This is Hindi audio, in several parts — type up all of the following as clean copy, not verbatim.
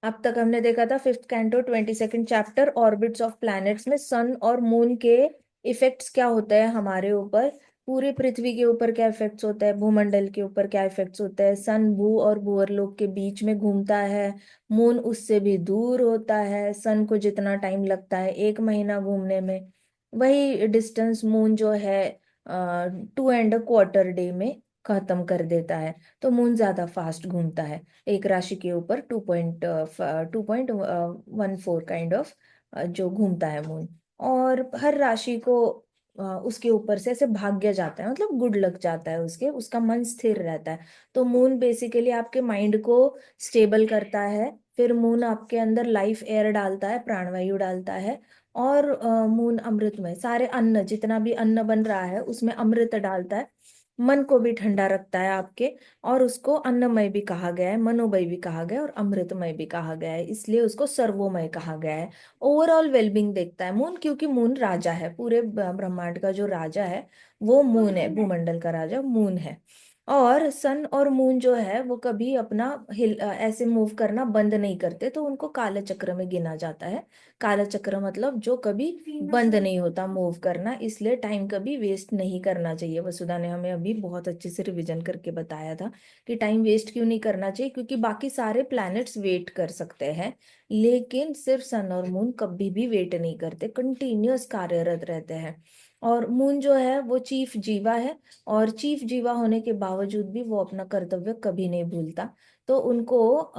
अब तक हमने देखा था fifth canto 22nd chapter orbits of planets में सन और मून के इफेक्ट्स क्या होते हैं हमारे ऊपर, पूरी पृथ्वी के ऊपर क्या इफेक्ट्स होता है, भूमंडल के ऊपर क्या इफेक्ट्स होता है। सन भू और भूअरलोक के बीच में घूमता है, मून उससे भी दूर होता है। सन को जितना टाइम लगता है 1 महीना घूमने में, वही डिस्टेंस मून जो है 2.25 डे में खत्म कर देता है। तो मून ज्यादा फास्ट घूमता है एक राशि के ऊपर, 2.14 काइंड ऑफ जो घूमता है मून। और हर राशि को उसके ऊपर से ऐसे भाग्य जाता है, मतलब गुड लग जाता है उसके, उसका मन स्थिर रहता है। तो मून बेसिकली आपके माइंड को स्टेबल करता है। फिर मून आपके अंदर लाइफ एयर डालता है, प्राणवायु डालता है। और मून अमृत में सारे अन्न, जितना भी अन्न बन रहा है उसमें अमृत डालता है। मन को भी ठंडा रखता है आपके। और उसको अन्नमय भी कहा गया है, मनोमय भी कहा गया है, और अमृतमय भी कहा गया है, इसलिए उसको सर्वोमय कहा गया है। ओवरऑल वेलबींग देखता है मून, क्योंकि मून राजा है पूरे ब्रह्मांड का। जो राजा है वो मून है, भूमंडल का राजा मून है। और सन और मून जो है वो कभी अपना ऐसे मूव करना बंद नहीं करते, तो उनको काल चक्र में गिना जाता है। काल चक्र मतलब जो कभी बंद नहीं होता मूव करना, इसलिए टाइम कभी वेस्ट नहीं करना चाहिए। वसुधा ने हमें अभी बहुत अच्छे से रिवीजन करके बताया था कि टाइम वेस्ट क्यों नहीं करना चाहिए, क्योंकि बाकी सारे प्लैनेट्स वेट कर सकते हैं, लेकिन सिर्फ सन और मून कभी भी वेट नहीं करते, कंटिन्यूअस कार्यरत रहते हैं। और मून जो है वो चीफ जीवा है, और चीफ जीवा होने के बावजूद भी वो अपना कर्तव्य कभी नहीं भूलता। तो उनको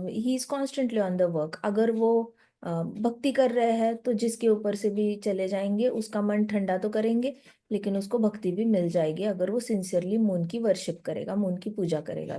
he is constantly on the work. अगर वो भक्ति कर रहे हैं तो जिसके ऊपर से भी चले जाएंगे उसका मन ठंडा तो करेंगे, लेकिन उसको भक्ति भी मिल जाएगी अगर वो सिंसियरली मून की वर्शिप करेगा, मून की पूजा करेगा।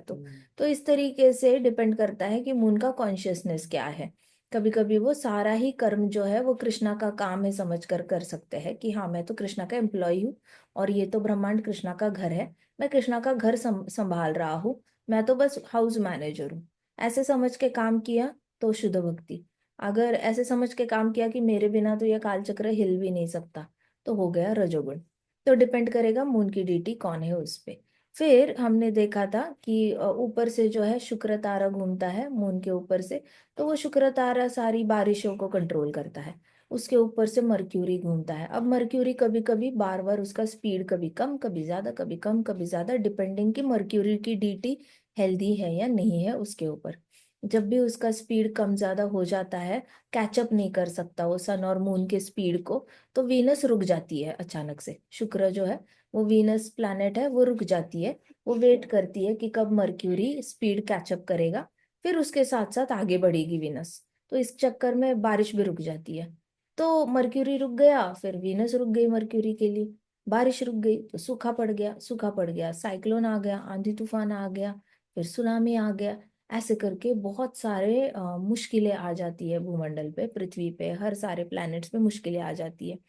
तो इस तरीके से डिपेंड करता है कि मून का कॉन्शियसनेस क्या है। कभी कभी वो सारा ही कर्म जो है वो कृष्णा का काम है समझ कर सकते हैं कि हाँ मैं तो कृष्णा का एम्प्लॉय हूँ, और ये तो ब्रह्मांड कृष्णा का घर है, मैं कृष्णा का घर संभाल रहा हूँ, मैं तो बस हाउस मैनेजर हूँ। ऐसे समझ के काम किया तो शुद्ध भक्ति। अगर ऐसे समझ के काम किया कि मेरे बिना तो यह कालचक्र हिल भी नहीं सकता, तो हो गया रजोगुण। तो डिपेंड करेगा मून की डीटी कौन है उस पे। फिर हमने देखा था कि ऊपर से जो है शुक्र तारा घूमता है मून के ऊपर से, तो वो शुक्र तारा सारी बारिशों को कंट्रोल करता है। उसके ऊपर से मर्क्यूरी घूमता है। अब मर्क्यूरी कभी कभी बार बार उसका स्पीड कभी कम कभी ज्यादा, कभी कम कभी ज्यादा, डिपेंडिंग कि मर्क्यूरी की डीटी हेल्दी है या नहीं है उसके ऊपर। जब भी उसका स्पीड कम ज्यादा हो जाता है, कैचअप नहीं कर सकता वो सन और मून के स्पीड को, तो वीनस रुक जाती है अचानक से। शुक्र जो है वो वीनस प्लैनेट है, वो रुक जाती है। वो वेट करती है कि कब मर्क्यूरी स्पीड कैचअप करेगा, फिर उसके साथ साथ आगे बढ़ेगी वीनस। तो इस चक्कर में बारिश भी रुक जाती है। तो मर्क्यूरी रुक गया, फिर वीनस रुक गई मर्क्यूरी के लिए। बारिश रुक गई तो सूखा पड़ गया, सूखा पड़ गया साइक्लोन आ गया, आंधी तूफान आ गया, फिर सुनामी आ गया। ऐसे करके बहुत सारे मुश्किलें आ जाती है भूमंडल पे, पृथ्वी पे, हर सारे प्लैनेट्स पे मुश्किलें आ जाती है।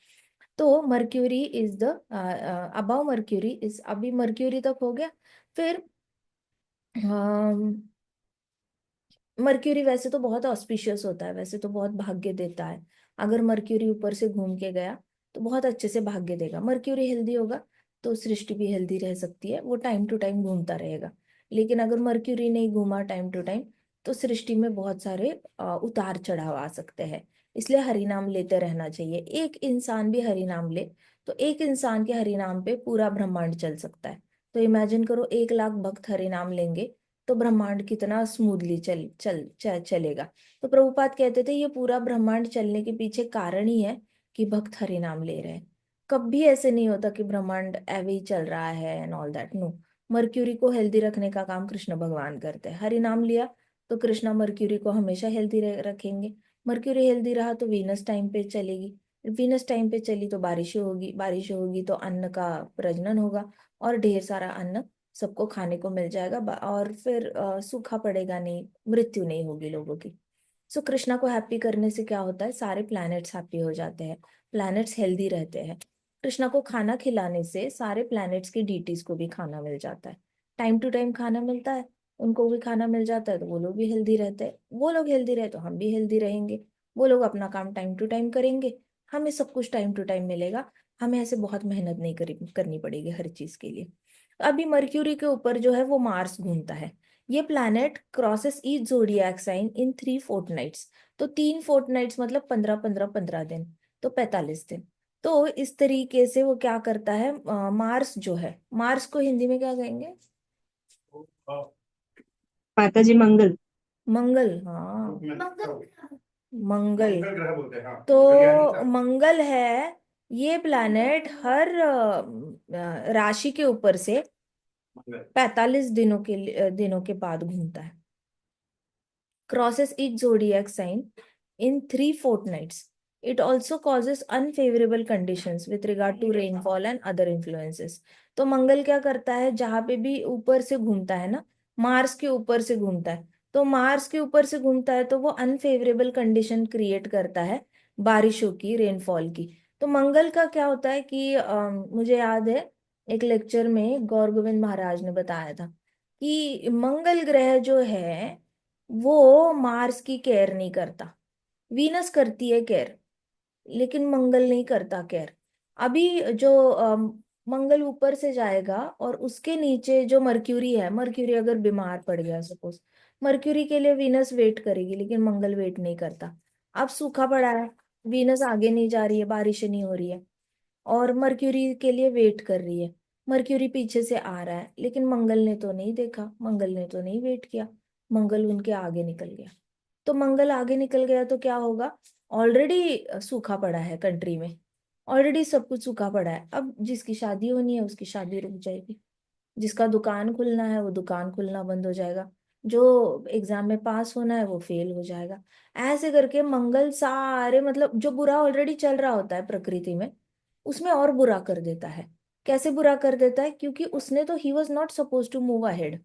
तो mercury is the above mercury is, अभी मर्क्यूरी तक हो गया। फिर मर्क्यूरी वैसे तो बहुत ऑस्पिशियस होता है, वैसे तो बहुत भाग्य देता है। अगर मर्क्यूरी ऊपर से घूम के गया तो बहुत अच्छे से भाग्य देगा। मर्क्यूरी हेल्दी होगा तो सृष्टि भी हेल्दी रह सकती है, वो टाइम टू टाइम घूमता रहेगा। लेकिन अगर मर्क्यूरी नहीं घूमा टाइम टू टाइम, तो सृष्टि में बहुत सारे उतार चढ़ाव आ सकते हैं। इसलिए हरि नाम लेते रहना चाहिए। एक इंसान भी हरि नाम ले तो एक इंसान के हरि नाम पे पूरा ब्रह्मांड चल सकता है। तो इमेजिन करो 1 लाख भक्त हरि नाम लेंगे तो ब्रह्मांड कितना स्मूथली चलेगा। तो प्रभुपाद कहते थे ये पूरा ब्रह्मांड चलने के पीछे कारण ही है कि भक्त हरि नाम ले रहे हैं। कभी ऐसे नहीं होता कि ब्रह्मांड ऐवे ही चल रहा है and all that, no. Mercury को हेल्दी रखने का काम कृष्ण भगवान करते हैं। हरि नाम लिया तो कृष्णा मर्क्यूरी को हमेशा हेल्दी रखेंगे। मर्क्यूरी हेल्दी रहा तो वीनस टाइम पे चलेगी। वीनस टाइम पे चली तो बारिशें होगी, बारिशें होगी तो अन्न का प्रजनन होगा, और ढेर सारा अन्न सबको खाने को मिल जाएगा। और फिर सूखा पड़ेगा नहीं, मृत्यु नहीं होगी लोगों की। सो कृष्णा को हैप्पी करने से क्या होता है, सारे प्लैनेट्स हैप्पी हो जाते हैं, प्लैनेट्स हेल्दी रहते हैं। कृष्णा को खाना खिलाने से सारे प्लैनेट्स की डीटीज को भी खाना मिल जाता है। टाइम टू टाइम खाना मिलता है, उनको भी खाना मिल जाता है, तो वो लोग भी हेल्दी रहते हैं। वो लोग हेल्दी रहे तो हम भी हेल्दी रहेंगे। वो लोग अपना काम टाइम टू टाइम करेंगे, हमें सब कुछ टाइम टू टाइम मिलेगा। हमें ऐसे बहुत मेहनत नहीं करनी पड़ेगी हर चीज के लिए। अभी मर्क्यूरी के ऊपर जो है वो मार्स घूमता है। ये planet crosses each zodiac sign in 3 fortnights. तो 3 फोर्टनाइट्स मतलब 15 15 15 दिन, तो 45 दिन। तो इस तरीके से वो क्या करता है, मार्स जो है, मार्स को हिंदी में क्या कहेंगे? माता जी मंगल। मंगल, हाँ, मंगल ग्रह बोलते हैं, हाँ। तो मंगल है, ये प्लैनेट हर राशि के ऊपर से 45 दिनों दिनों के बाद घूमता है। Crosses each zodiac sign in 3 fortnights. It also causes unfavorable conditions with regard to rainfall and other influences. तो मंगल क्या करता है, जहां पे भी ऊपर से घूमता है ना, मार्स के ऊपर से घूमता है, तो मार्स के ऊपर से घूमता है तो वो अनफेवरेबल कंडीशन क्रिएट करता है, बारिशों की, रेनफॉल की। तो मंगल का क्या होता है कि मुझे याद है एक लेक्चर में गौर गोविंद महाराज ने बताया था कि मंगल ग्रह जो है वो मार्स की केयर नहीं करता। वीनस करती है केयर, लेकिन मंगल नहीं करता केयर। अभी जो मंगल ऊपर से जाएगा और उसके नीचे जो मर्क्यूरी है, मर्क्यूरी अगर बीमार पड़ गया सपोज, मर्क्यूरी के लिए वीनस वेट करेगी लेकिन मंगल वेट नहीं करता। अब सूखा पड़ा है, वीनस आगे नहीं जा रही है, बारिश नहीं हो रही है, और मर्क्यूरी के लिए वेट कर रही है। मर्क्यूरी पीछे से आ रहा है लेकिन मंगल ने तो नहीं देखा, मंगल ने तो नहीं वेट किया, मंगल उनके आगे निकल गया। तो मंगल आगे निकल गया तो क्या होगा, ऑलरेडी सूखा पड़ा है कंट्री में, ऑलरेडी सब कुछ सूखा पड़ा है। अब जिसकी शादी होनी है उसकी शादी रुक जाएगी, जिसका दुकान खुलना है वो दुकान खुलना बंद हो जाएगा, जो एग्जाम में पास होना है वो फेल हो जाएगा। ऐसे करके मंगल सारे, मतलब जो बुरा ऑलरेडी चल रहा होता है प्रकृति में, उसमें और बुरा कर देता है। कैसे बुरा कर देता है, क्योंकि उसने तो ही was not suppose to move ahead,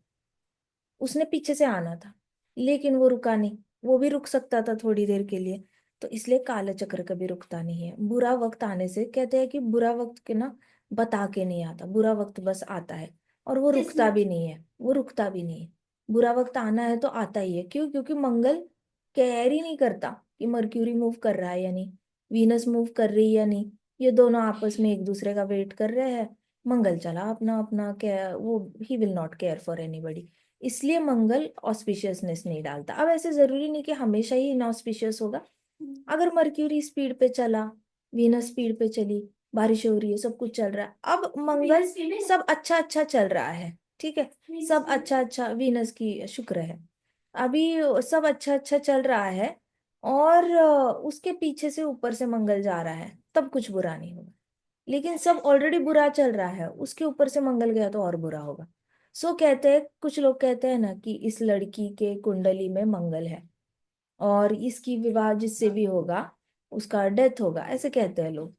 उसने पीछे से आना था लेकिन वो रुका नहीं। वो भी रुक सकता था थोड़ी देर के लिए, तो इसलिए काला चक्र कभी रुकता नहीं है। बुरा वक्त आने से, कहते हैं कि बुरा वक्त के ना बता के नहीं आता, बुरा वक्त बस आता है और वो रुकता भी नहीं है, वो रुकता भी नहीं है। बुरा वक्त आना है तो आता ही है। क्यों? क्योंकि मंगल केयर ही नहीं करता कि मर्क्यूरी मूव कर रहा है या नहीं, वीनस मूव कर रही है या नहीं, ये दोनों आपस में एक दूसरे का वेट कर रहे हैं। मंगल चला अपना अपना, क्या वो, he will not care for anybody. इसलिए मंगल ऑस्पिशियसनेस नहीं डालता। अब ऐसे जरूरी नहीं कि हमेशा ही इनऑस्पिशियस होगा। अगर मर्क्यूरी स्पीड पे चला, वीनस स्पीड पे चली, बारिश हो रही है, सब कुछ चल रहा है, अब मंगल सब अच्छा अच्छा चल रहा है, ठीक है, सब अच्छा अच्छा, वीनस की शुक्र है, अभी सब अच्छा अच्छा चल रहा है, और उसके पीछे से ऊपर से मंगल जा रहा है, तब कुछ बुरा नहीं होगा। लेकिन सब ऑलरेडी बुरा चल रहा है, उसके ऊपर से मंगल गया तो और बुरा होगा। सो कहते हैं, कुछ लोग कहते हैं ना कि इस लड़की के कुंडली में मंगल है और इसकी विवाह जिससे भी होगा उसका डेथ होगा, ऐसे कहते हैं लोग।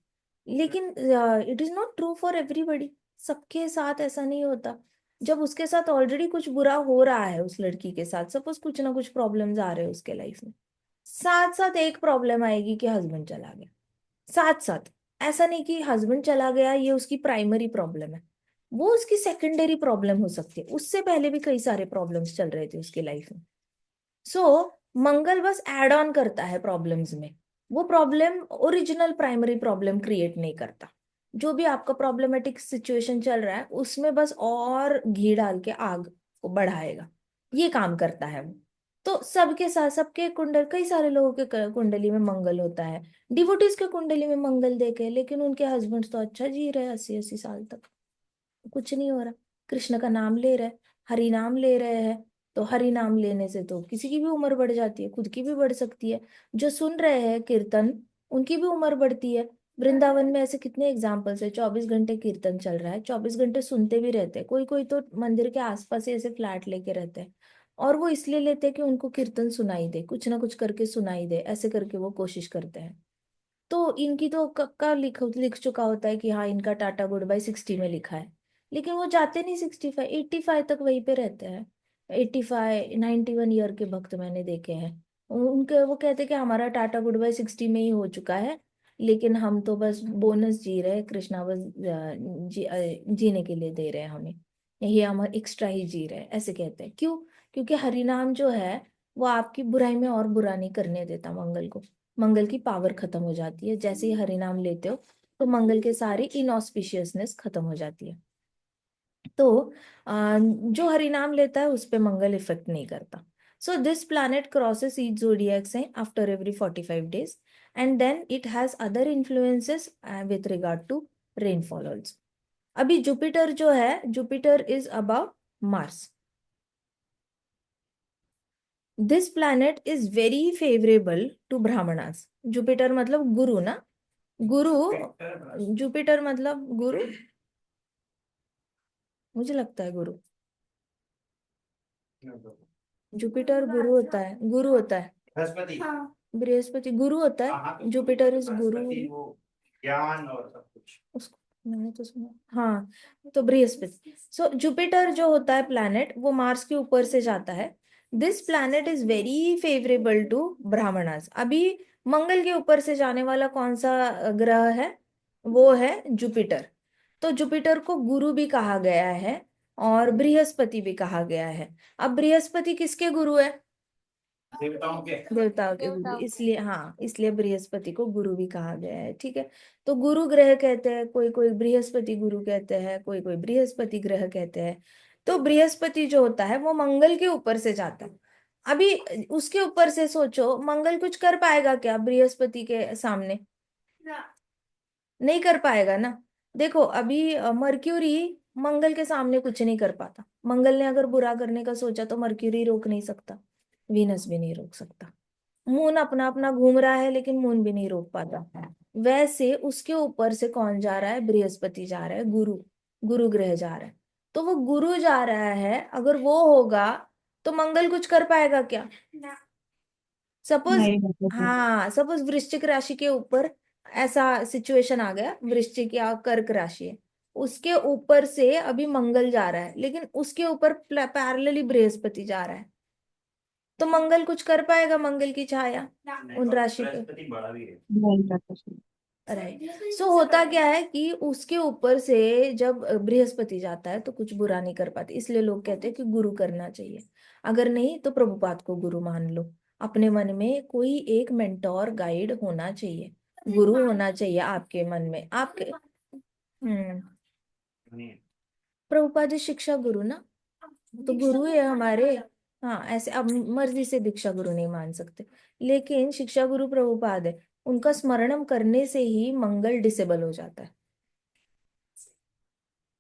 लेकिन it is not true for everybody. सबके साथ ऐसा नहीं होता। जब उसके साथ ऑलरेडी कुछ बुरा हो रहा है, उस लड़की के साथ सपोज कुछ ना कुछ प्रॉब्लम्स आ रहे हैं उसके लाइफ में, साथ साथ एक प्रॉब्लम आएगी कि हस्बैंड चला गया, साथ साथ। ऐसा नहीं कि हस्बैंड चला गया ये उसकी प्राइमरी प्रॉब्लम है, वो उसकी सेकेंडरी प्रॉब्लम हो सकती है। उससे पहले भी कई सारे प्रॉब्लम्स चल रहे थे उसकी लाइफ में। सो मंगल बस एड ऑन करता है प्रॉब्लम्स में, वो problem original primary problem create नहीं करता। जो भी आपका प्रॉब्लमेटिक सिचुएशन चल रहा है उसमें बस और घी डाल के आग को बढ़ाएगा, ये काम करता है वो। तो सबके साथ, सबके कुंडल, कई सारे लोगों के कुंडली में मंगल होता है। डिवोटीज के कुंडली में मंगल देखे लेकिन उनके हस्बैंड तो अच्छा जी रहे 80 80 साल तक, कुछ नहीं हो रहा। कृष्ण का नाम ले रहे, हरि नाम ले रहे हैं, तो हरि नाम लेने से तो किसी की भी उम्र बढ़ जाती है, खुद की भी बढ़ सकती है। जो सुन रहे हैं कीर्तन उनकी भी उम्र बढ़ती है। वृंदावन में ऐसे कितने एग्जाम्पल्स है, 24 घंटे कीर्तन चल रहा है, 24 घंटे सुनते भी रहते हैं। कोई कोई तो मंदिर के आसपास ही ऐसे फ्लैट लेके रहते हैं, और वो इसलिए लेते हैं कि उनको कीर्तन सुनाई दे, कुछ ना कुछ करके सुनाई दे, ऐसे करके वो कोशिश करते हैं। तो इनकी तो कक्का लिख चुका होता है कि हाँ इनका टाटा गुड बाय 60 में लिखा है, लेकिन वो जाते नहीं 65 85 तक वहीं पे रहते हैं। 85 91 ईयर के भक्त मैंने देखे हैं, उनके वो कहते हैं कि हमारा टाटा गुड बाय 60 में ही हो चुका है, लेकिन हम तो बस बोनस जी रहे हैं, कृष्णा बस जीने के लिए दे रहे हैं हमें, यही हम एक्स्ट्रा ही जी रहे हैं, ऐसे कहते हैं। क्यों? क्योंकि हरिनाम जो है वो आपकी बुराई में और बुरा नहीं करने देता मंगल को। मंगल की पावर खत्म हो जाती है जैसे ही हरि नाम लेते हो, तो मंगल के सारी इनऑस्पिशियसनेस खत्म हो जाती है। तो जो हरिनाम लेता है उस पे मंगल इफेक्ट नहीं करता. So this planet crosses each zodiac sign after every 45 days, and then it has other influences with regard to rainfall also. अभी जुपिटर जो है, Jupiter is about Mars. This planet is very favourable to Brahmanas. Jupiter मतलब गुरु ना, गुरु. जुपिटर मतलब गुरु, मुझे लगता है गुरु. जुपिटर गुरु होता है, गुरु होता है. बृहस्पति। बृहस्पति गुरु होता है, जुपिटर इज गुरु. ज्ञान और सब कुछ। उसको मैंने तो सुना, हाँ. तो बृहस्पति, सो जुपिटर जो होता है प्लैनेट, वो मार्स के ऊपर से जाता है. This planet is very favourable to Brahmanas. अभी मंगल के ऊपर से जाने वाला कौन सा ग्रह है? वो है जुपिटर. तो जुपिटर को गुरु भी कहा गया है और बृहस्पति भी कहा गया है. अब बृहस्पति किसके गुरु है? देवताओं के। देवताओं के गुरु, इसलिए हाँ, इसलिए बृहस्पति को गुरु भी कहा गया है. ठीक है. तो गुरु ग्रह कहते हैं, कोई कोई बृहस्पति गुरु कहते हैं, कोई कोई बृहस्पति ग्रह कहते हैं. तो बृहस्पति जो होता है वो मंगल के ऊपर से जाता है. अभी उसके ऊपर से सोचो, मंगल कुछ कर पाएगा क्या बृहस्पति के सामने? नहीं कर पाएगा ना. देखो अभी मर्क्यूरी मंगल के सामने कुछ नहीं कर पाता. मंगल ने अगर बुरा करने का सोचा तो मर्क्यूरी रोक नहीं सकता, वीनस भी नहीं रोक सकता. मून अपना अपना घूम रहा है लेकिन मून भी नहीं रोक पाता. वैसे उसके ऊपर से कौन जा रहा है? बृहस्पति जा रहा है, गुरु. गुरु ग्रह जा रहा है. तो वो गुरु जा रहा है, अगर वो होगा तो मंगल कुछ कर पाएगा क्या? सपोज, नहीं बता। हाँ, सपोज वृश्चिक राशि के ऊपर ऐसा सिचुएशन आ गया, वृश्चिक या कर्क राशि है, उसके ऊपर से अभी मंगल जा रहा है लेकिन उसके ऊपर पैरेलली बृहस्पति जा रहा है. तो मंगल कुछ कर पाएगा? मंगल की छाया उन राशि पे. बृहस्पति बड़ा भी है। नहीं बता सकते। राइट. सो होता क्या है कि उसके ऊपर से जब बृहस्पति जाता है तो कुछ बुरा नहीं कर पाते, इसलिए लोग कहते हैं कि गुरु करना चाहिए. अगर नहीं तो प्रभुपाद को गुरु मान लो. अपने मन में कोई एक मेंटोर गाइड होना चाहिए, गुरु होना चाहिए आपके मन में, आपके. नहीं। प्रभुपाद जी शिक्षा गुरु ना, तो गुरु है हमारे. हाँ, ऐसे अब मर्जी से दीक्षा गुरु नहीं मान सकते, लेकिन शिक्षा गुरु प्रभुपाद है. उनका स्मरणम करने से ही मंगल डिसेबल हो जाता है.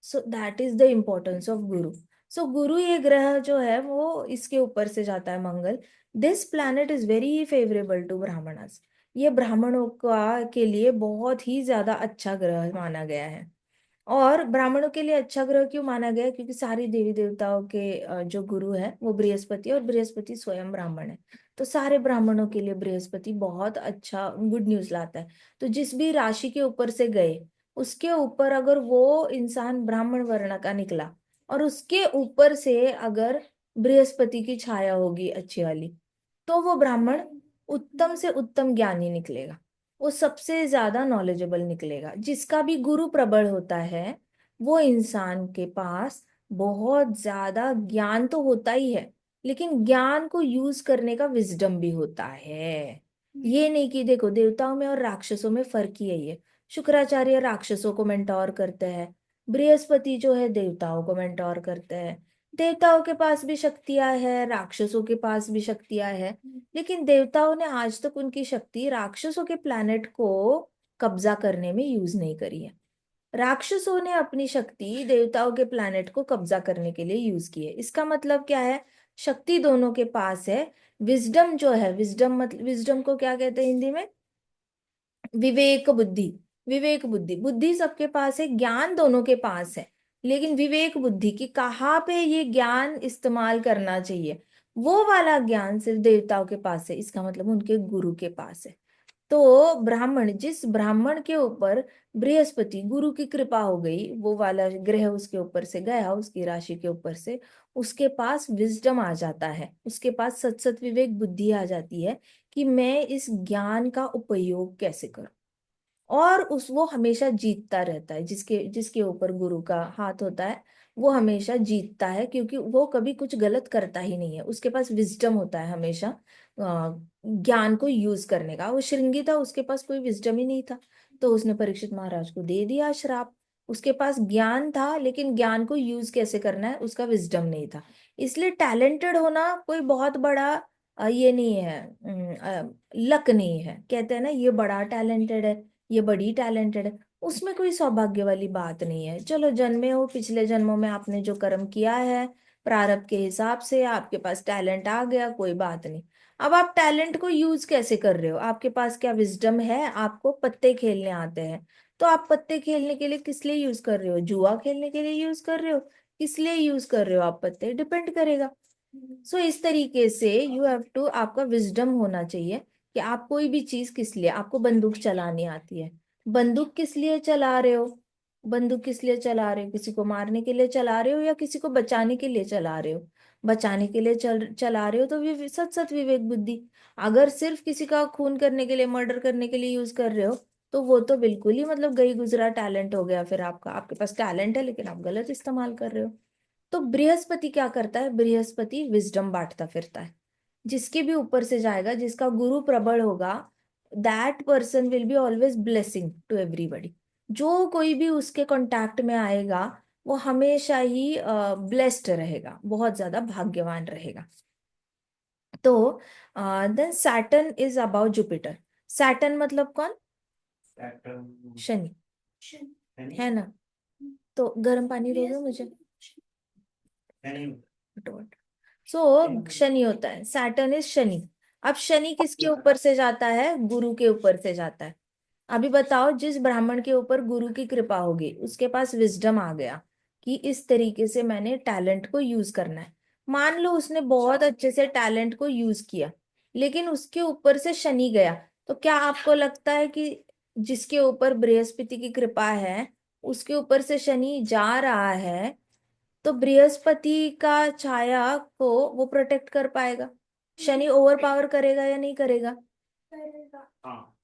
So that is the importance of गुरु. सो गुरु ये ग्रह जो है वो इसके ऊपर से जाता है, Mangal. This planet is very favourable to Brahmanas. ये ब्राह्मणों का के लिए बहुत ही ज्यादा अच्छा ग्रह माना गया है. और ब्राह्मणों के लिए अच्छा ग्रह क्यों माना गया? क्योंकि सारी देवी देवताओं के जो गुरु है वो बृहस्पति है, और बृहस्पति स्वयं ब्राह्मण है. तो सारे ब्राह्मणों के लिए बृहस्पति बहुत अच्छा गुड न्यूज लाता है. तो जिस भी राशि के ऊपर से गए, उसके ऊपर अगर वो इंसान ब्राह्मण वर्ण का निकला और उसके ऊपर से अगर बृहस्पति की छाया होगी अच्छी वाली, तो वो ब्राह्मण उत्तम से उत्तम ज्ञानी निकलेगा. वो सबसे ज्यादा नॉलेजेबल निकलेगा. जिसका भी गुरु प्रबल होता है वो इंसान के पास बहुत ज्यादा ज्ञान तो होता ही है, लेकिन ज्ञान को यूज करने का विजडम भी होता है. ये नहीं कि देखो, देवताओं में और राक्षसों में फर्क ही यही है. शुक्राचार्य राक्षसों को मेंटोर करते हैं, बृहस्पति जो है देवताओं को मेंटोर करते हैं. देवताओं के पास भी शक्तियां है, राक्षसों के पास भी शक्तियां है, लेकिन देवताओं ने आज तक उनकी शक्ति राक्षसों के प्लैनेट को कब्जा करने में यूज नहीं करी है. राक्षसों ने अपनी शक्ति देवताओं के प्लैनेट को कब्जा करने के लिए यूज की है. इसका मतलब क्या है? शक्ति दोनों के पास है. विजडम जो है, विजडम मतलब, विजडम को क्या कहते हैं हिंदी में? विवेक बुद्धि. विवेक बुद्धि, बुद्धि सबके पास है, ज्ञान दोनों के पास है, लेकिन विवेक बुद्धि की कहाँ पे ये ज्ञान इस्तेमाल करना चाहिए, वो वाला ज्ञान सिर्फ देवताओं के पास है. इसका मतलब उनके गुरु के पास है. तो ब्राह्मण, जिस ब्राह्मण के ऊपर बृहस्पति गुरु की कृपा हो गई, वो वाला ग्रह उसके ऊपर से गया, उसकी राशि के ऊपर से, उसके पास विजडम आ जाता है, उसके पास सत सत विवेक बुद्धि आ जाती है कि मैं इस ज्ञान का उपयोग कैसे करूं. और उस वो हमेशा जीतता रहता है. जिसके जिसके ऊपर गुरु का हाथ होता है वो हमेशा जीतता है, क्योंकि वो कभी कुछ गलत करता ही नहीं है. उसके पास विजडम होता है हमेशा ज्ञान को यूज करने का. वो श्रृंगी था, उसके पास कोई विजडम ही नहीं था, तो उसने परीक्षित महाराज को दे दिया श्राप उसके पास ज्ञान था, लेकिन ज्ञान को यूज कैसे करना है उसका विजडम नहीं था। इसलिए टैलेंटेड होना कोई बहुत बड़ा ये नहीं है, लक नहीं है। कहते हैं ना ये बड़ा टैलेंटेड है, ये बड़ी टैलेंटेड है, उसमें कोई सौभाग्य वाली बात नहीं है। चलो जन्मे हो, पिछले जन्मों में आपने जो कर्म किया है प्रारब्ध के हिसाब से आपके पास टैलेंट आ गया, कोई बात नहीं। अब आप टैलेंट को यूज कैसे कर रहे हो? आपके पास क्या विजडम है? आपको पत्ते खेलने आते हैं, तो आप पत्ते खेलने के लिए किस लिए यूज कर रहे हो? जुआ खेलने के लिए यूज कर रहे हो? किस लिए यूज कर रहे हो आप पत्ते? डिपेंड करेगा। सो इस तरीके से यू हैव टू, आपका विजडम होना चाहिए कि आप कोई भी चीज किस लिए, आपको बंदूक चलानी आती है, बंदूक किस लिए चला रहे हो? बंदूक किस लिए चला रहे हो? किसी को मारने के लिए चला रहे हो या किसी को बचाने के लिए चला रहे हो? बचाने के लिए चला रहे हो तो सत सत विवेक बुद्धि। अगर सिर्फ किसी का खून करने के लिए, मर्डर करने के लिए यूज कर रहे हो, तो वो तो बिल्कुल ही मतलब गई गुजरा टैलेंट हो गया। फिर आपका, आपके पास टैलेंट है लेकिन आप गलत इस्तेमाल कर रहे हो। तो बृहस्पति क्या करता है? बृहस्पति विजडम बांटता फिरता है। जिसके भी ऊपर से जाएगा, जिसका गुरु प्रबल होगा, that person will be always blessing to everybody. जो कोई भी उसके कांटेक्ट में आएगा वो हमेशा ही ब्लेस्ड रहेगा, बहुत ज्यादा भाग्यवान रहेगा। तो then Saturn is about Jupiter. Saturn मतलब कौन? Saturn, शनि, Shani, है ना? तो गर्म पानी दोगे मुझे? Shani, सो शनि होता है, सैटर्न इज शनि। अब शनि किसके ऊपर से जाता है? गुरु के ऊपर से जाता है। अभी बताओ, जिस ब्राह्मण के ऊपर गुरु की कृपा होगी उसके पास विजडम आ गया कि इस तरीके से मैंने टैलेंट को यूज करना है। मान लो उसने बहुत अच्छे से टैलेंट को यूज किया, लेकिन उसके ऊपर से शनि गया, तो क्या आपको लगता है कि जिसके ऊपर बृहस्पति की कृपा है उसके ऊपर से शनि जा रहा है, तो बृहस्पति का छाया को वो प्रोटेक्ट कर पाएगा? शनि ओवर पावर करेगा या नहीं करेगा? हाँ,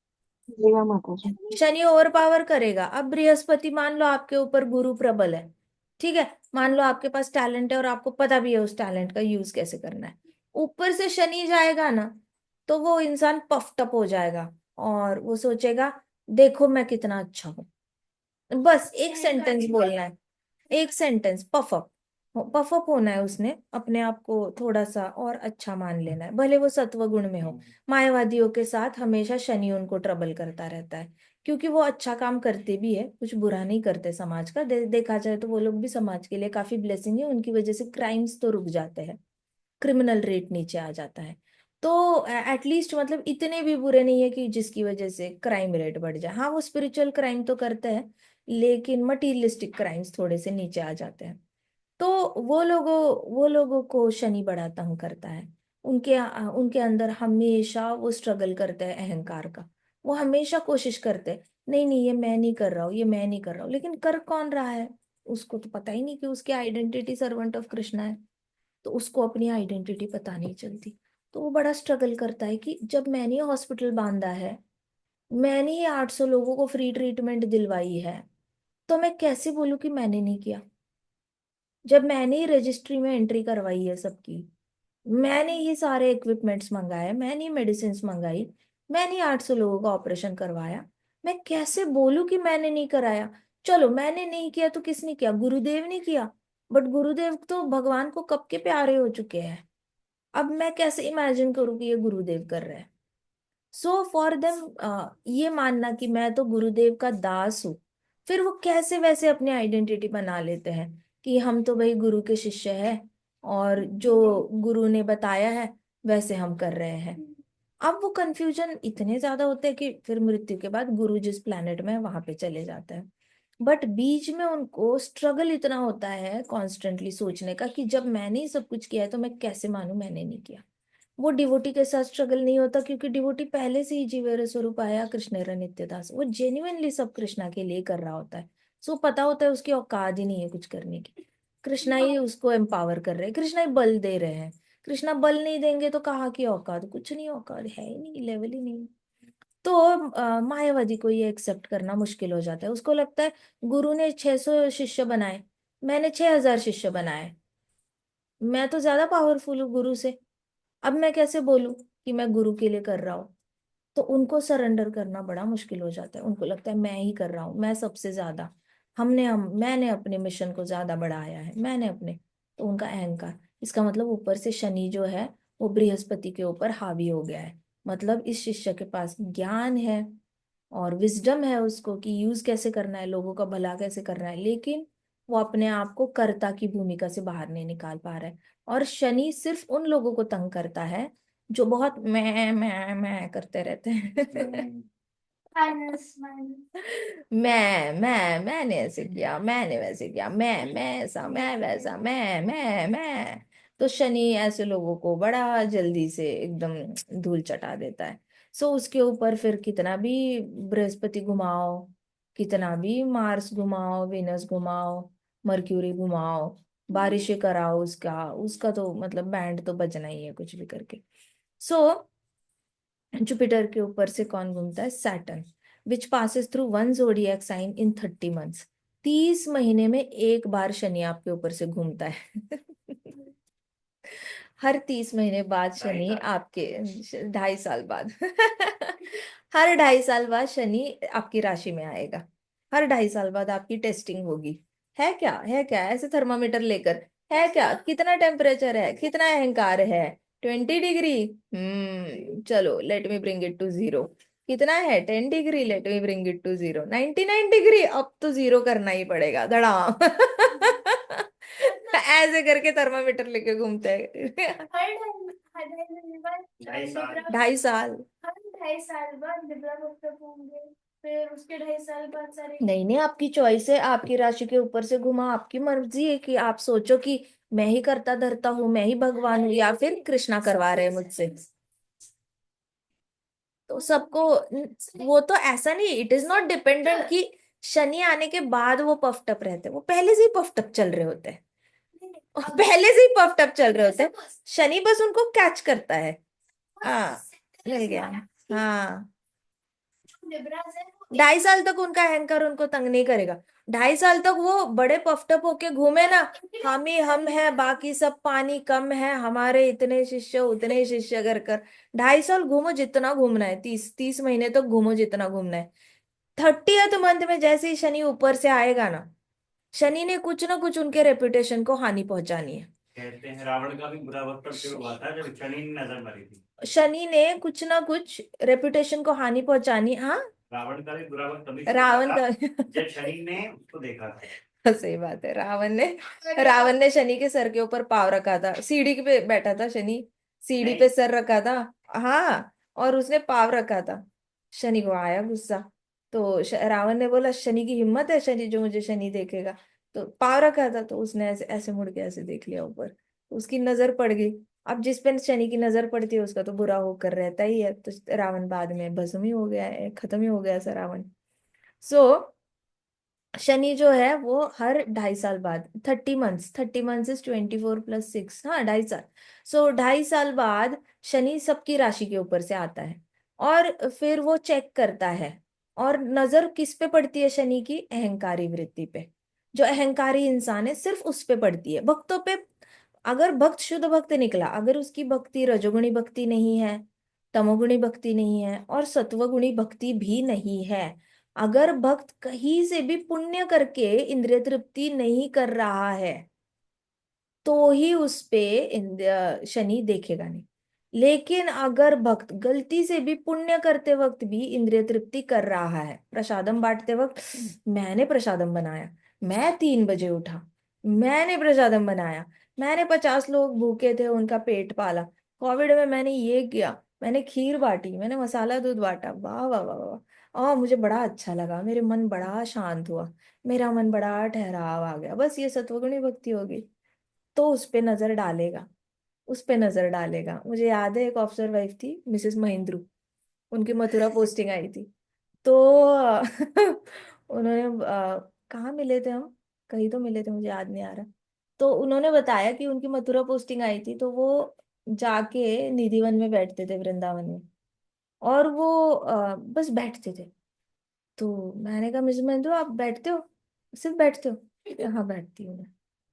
देगा माता जी। शनि ओवर पावर करेगा। अब बृहस्पति, मान लो आपके ऊपर गुरु प्रबल है, ठीक है, मान लो आपके पास टैलेंट है और आपको पता भी है उस टैलेंट का यूज कैसे करना है, ऊपर से शनि जाएगा ना, तो वो इंसान पफ्ड अप हो जाएगा और वो सोचेगा देखो मैं कितना अच्छा हूं। बस एक सेंटेंस बोलना है, एक sentence, puff up. Puff up होना है उसने, अपने आप को थोड़ा सा और अच्छा मान लेना है, भले वो सत्व गुण में हो। मायावादियों के साथ हमेशा शनि उनको ट्रबल करता रहता है, क्योंकि वो अच्छा काम करते भी है, कुछ बुरा नहीं करते समाज का। देखा जाए तो वो लोग भी समाज के लिए काफी ब्लेसिंग है, उनकी वजह से क्राइम्स तो रुक जाते हैं, क्रिमिनल रेट नीचे आ जाता है। तो एटलीस्ट मतलब इतने भी बुरे नहीं है कि जिसकी वजह से क्राइम रेट बढ़ जाए। हाँ वो स्पिरिचुअल क्राइम तो करते हैं, लेकिन मटीरियलिस्टिक क्राइम्स थोड़े से नीचे आ जाते हैं। तो वो लोगों को शनि बड़ा तंग करता है। उनके अंदर हमेशा वो स्ट्रगल करते हैं अहंकार का। वो हमेशा कोशिश करते हैं, नहीं नहीं ये मैं नहीं कर रहा हूँ, ये मैं नहीं कर रहा हूँ, लेकिन कर कौन रहा है? उसको तो पता ही नहीं कि उसकी आइडेंटिटी सर्वेंट ऑफ कृष्णा है, तो उसको अपनी आइडेंटिटी पता नहीं चलती। तो वो बड़ा स्ट्रगल करता है कि जब मैंने हॉस्पिटल बांधा है, मैंने ही 800 लोगों को फ्री ट्रीटमेंट दिलवाई है, तो मैं कैसे बोलूं कि मैंने नहीं किया? जब मैंने ही रजिस्ट्री में एंट्री करवाई है सबकी, मैंने ही सारे इक्विपमेंट्स मंगाए, मैंने ही मेडिसिन मंगाई, मैंने ही 800 लोगों का ऑपरेशन करवाया, मैं कैसे बोलूं कि मैंने नहीं कराया? चलो मैंने नहीं किया तो किसने किया? गुरुदेव ने किया, बट गुरुदेव तो भगवान को कब के प्यारे हो चुके हैं। अब मैं कैसे इमेजिन करूं कि ये गुरुदेव कर रहे हैं? सो फॉर देम ये मानना कि मैं तो गुरुदेव का दास हूँ, फिर वो कैसे वैसे अपनी आइडेंटिटी बना लेते हैं कि हम तो भाई गुरु के शिष्य हैं और जो गुरु ने बताया है वैसे हम कर रहे हैं। अब वो कंफ्यूजन इतने ज्यादा होते हैं कि फिर मृत्यु के बाद गुरु जिस प्लेनेट में है वहां पे चले जाते हैं। बट बीच में उनको स्ट्रगल इतना होता है कॉन्स्टेंटली सोचने का कि जब मैंने ही सब कुछ किया है तो मैं कैसे मानूं मैंने नहीं किया। वो डिवोटी के साथ स्ट्रगल नहीं होता, क्योंकि डिवोटी पहले से ही जीवेर स्वरूप आया कृष्णेर नित्यदास, वो जेन्युइनली सब कृष्णा के लिए कर रहा होता है। सो पता होता है उसकी औकात ही नहीं है कुछ करने की, कृष्णा ही उसको एम्पावर कर रहे हैं, कृष्णा ही बल दे रहे हैं। कृष्णा बल नहीं देंगे तो कहाँ की औकात? कुछ नहीं, औकात है ही नहीं, लेवल ही नहीं। तो मायावादी को ये एक्सेप्ट करना मुश्किल हो जाता है। उसको लगता है गुरु ने 600 शिष्य बनाए, मैंने 6000 शिष्य बनाए, मैं तो ज्यादा पावरफुल हूँ गुरु से, अब मैं कैसे बोलूं कि मैं गुरु के लिए कर रहा हूँ? तो उनको सरेंडर करना बड़ा मुश्किल हो जाता है, उनको लगता है मैं ही कर रहा हूँ, मैं सबसे ज्यादा। मैंने अपने मिशन को ज्यादा बढ़ाया है, मैंने अपने। तो उनका अहंकार, इसका मतलब ऊपर से शनि जो है वो बृहस्पति के ऊपर हावी हो गया है। मतलब इस शिष्य के पास ज्ञान है और विजडम है उसको कि यूज कैसे करना है, लोगों का भला कैसे करना है, लेकिन वो अपने आप को कर्ता की भूमिका से बाहर नहीं निकाल पा रहा है। और शनि सिर्फ उन लोगों को तंग करता है जो बहुत मैं करते रहते हैं। Minus minus. मैंने ऐसे किया, मैंने वैसे किया, मैं ऐसा, मैं वैसा, मैं। तो शनि ऐसे लोगों को बड़ा जल्दी से एकदम धूल चटा देता है। सो उसके ऊपर फिर कितना भी बृहस्पति घुमाओ, कितना भी मार्स घुमाओ, वेनस घुमाओ, मर्क्यूरी घुमाओ, बारिशें कराओ, उसका उसका तो मतलब बैंड तो बजना ही है कुछ भी करके। सो जुपिटर के ऊपर से कौन घूमता है? Saturn, which passes through one zodiac sign in 30 months. 30 महीने में एक बार शनि आपके ऊपर से घूमता है। हर 30 महीने बाद ढाई शनि साल आपके, 2.5 साल बाद। हर 2.5 साल बाद शनि आपकी राशि में आएगा। हर 2.5 साल बाद आपकी टेस्टिंग होगी। है क्या ऐसे थर्मामीटर लेकर, है क्या, कितना टेम्परेचर है, कितना अहंकार है, 20 डिग्री, चलो let me bring it to zero. कितना है? 10 degree, let me bring it to zero. 99 degree, अब तो जीरो करना ही पड़ेगा धड़ाम। ऐसे करके थर्मामीटर लेके घूमते हैं। हर ढाई बाद 2.5 साल। 2.5 साल। हर 2.5 साल बाद लिब्रा कब होंगे? फिर उसके 2.5 साल बाद सारे। नहीं नहीं, आपकी चॉइस है, आपकी राशि के ऊपर से घुमा, आपकी मर्जी है कि आप सोचो कि मैं ही करता धरता हूँ, मैं ही भगवान हूँ, या फिर कृष्णा करवा रहे हैं मुझसे। तो सबको, वो तो ऐसा नहीं, इट इज नॉट डिपेंडेंट कि शनि आने के बाद वो पफ्ड अप रहते हैं, वो पहले से ही पफ्ड अप चल रहे होते हैं। पहले से ही पफ्ड अप चल रहे होते हैं। शनि बस उनको कैच करता है। हाँ, मिल गया। हाँ, लिब्रास है वो 2.5 साल तक उनका अहंकार उनको तंग नहीं करेगा। 2.5 साल तक वो बड़े पफ्टअप होके घूमे ना, हम ही हम है, बाकी सब पानी कम है, हमारे इतने शिष्य उतने शिष्य कर कर। 2.5 साल घूमो जितना घूमना है, 30 30 महीने तक घूमो जितना घूमना है। 30th मंथ में जैसे ही शनि ऊपर से आएगा ना, शनि ने कुछ ना कुछ उनके रेपुटेशन को हानि पहुंचानी है। कहते हैं रावण का भी बुरा वक्त तब शुरू हुआ था जब शनि ने नजर मारी थी। शनि ने कुछ ना कुछ रेपुटेशन को हानि पहुंचानी, हाँ। रावण का भी बुरा वक्त तभी शुरू हुआ रावण था का। जब शनि ने उसको देखा था। सही बात है, रावण ने शनि के सर के ऊपर पाव रखा था, सीढ़ी पे बैठा था शनि, सीढ़ी नहीं। पे सर रखा था। हाँ, और उसने पाव रखा था। शनि को आया गुस्सा। तो रावण ने बोला, शनि की हिम्मत है, शनि जो मुझे शनि देखेगा। तो पाव रखा था, तो उसने ऐसे ऐसे मुड़ के ऐसे देख लिया ऊपर, तो उसकी नजर पड़ गई। अब जिस पे शनि की नजर पड़ती है उसका तो बुरा होकर रहता ही है, तो रावण बाद में भस्म ही हो गया है, खत्म ही हो गया ऐसा रावण। सो शनि जो है वो हर 2.5 साल बाद, 30 मंथ्स, 30 मंथ्स इज 24 + 6, हाँ 2.5 साल। सो 2.5 साल बाद शनि सबकी राशि के ऊपर से आता है, और फिर वो चेक करता है। और नजर किस पे पड़ती है शनि की? अहंकारी वृत्ति पे। जो अहंकारी इंसान है सिर्फ उस पे पड़ती है, भक्तों पे। अगर भक्त शुद्ध भक्त निकला, अगर उसकी भक्ति रजोगुणी भक्ति नहीं है, तमोगुणी भक्ति नहीं है, और सत्वगुणी भक्ति भी नहीं है, अगर भक्त कहीं से भी पुण्य करके इंद्रिय तृप्ति नहीं कर रहा है, तो ही उस पे शनि देखेगा नहीं। लेकिन अगर भक्त गलती से भी पुण्य करते वक्त भी इंद्रिय तृप्ति कर रहा है, प्रसादम बांटते वक्त, मैंने प्रसादम बनाया, मैं 3 बजे उठा, मैंने प्रसादम बनाया, मैंने 50 लोग भूखे थे उनका पेट पाला, कोविड में मैंने ये किया, मैंने खीर बांटी, मैंने मसाला दूध बांटा, वाह वाह वाह वाह। और मुझे बड़ा अच्छा लगा, मेरे मन बड़ा शांत हुआ, मेरा मन बड़ा ठहराव आ गया, बस ये सत्वगुणी भक्ति होगी। तो उस पे नजर डालेगा, उस पे नजर डालेगा। मुझे याद है एक ऑफिसर वाइफ थी, मिसेस महिंद्रू, उनकी मथुरा पोस्टिंग आई थी। तो उन्होंने कहाँ मिले थे हम, कहीं तो मिले थे, मुझे याद नहीं आ रहा। तो उन्होंने बताया कि उनकी मथुरा पोस्टिंग आई थी, तो वो जाके निधिवन में बैठते थे, वृंदावन में। और वो बस बैठते थे। तो मैंने कहा, मिसेस महिंद्रू आप बैठते हो, सिर्फ बैठते हो? हाँ बैठती हूँ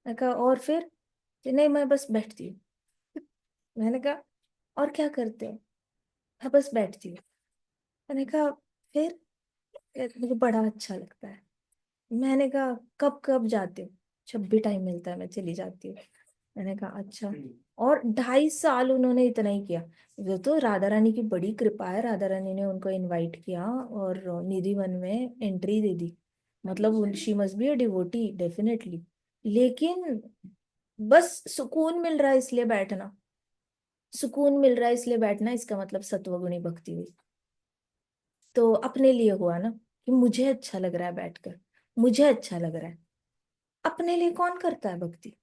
मैं कहा, और फिर? नहीं मैं बस बैठती हूँ। मैंने कहा, और क्या करते हो? मैं बस बैठती हूँ। मैंने कहा, फिर? कहते, मुझे बड़ा अच्छा लगता है। मैंने कहा कब कब जाते हो? जब भी टाइम मिलता है मैं चली जाती हूँ। मैंने कहा अच्छा। और 2.5 साल उन्होंने इतना ही किया। वो तो राधा रानी की बड़ी कृपा है, राधा रानी ने उनको इनवाइट किया और निधि वन में एंट्री दे दी। मतलब she must be a devotee definitely. लेकिन बस सुकून मिल रहा है इसलिए बैठना, सुकून मिल रहा है इसलिए बैठना, इसका मतलब सत्वगुणी भक्ति हुई। तो अपने लिए हुआ ना, कि मुझे अच्छा लग रहा है बैठकर, मुझे अच्छा लग रहा है। अपने लिए कौन करता है भक्ति,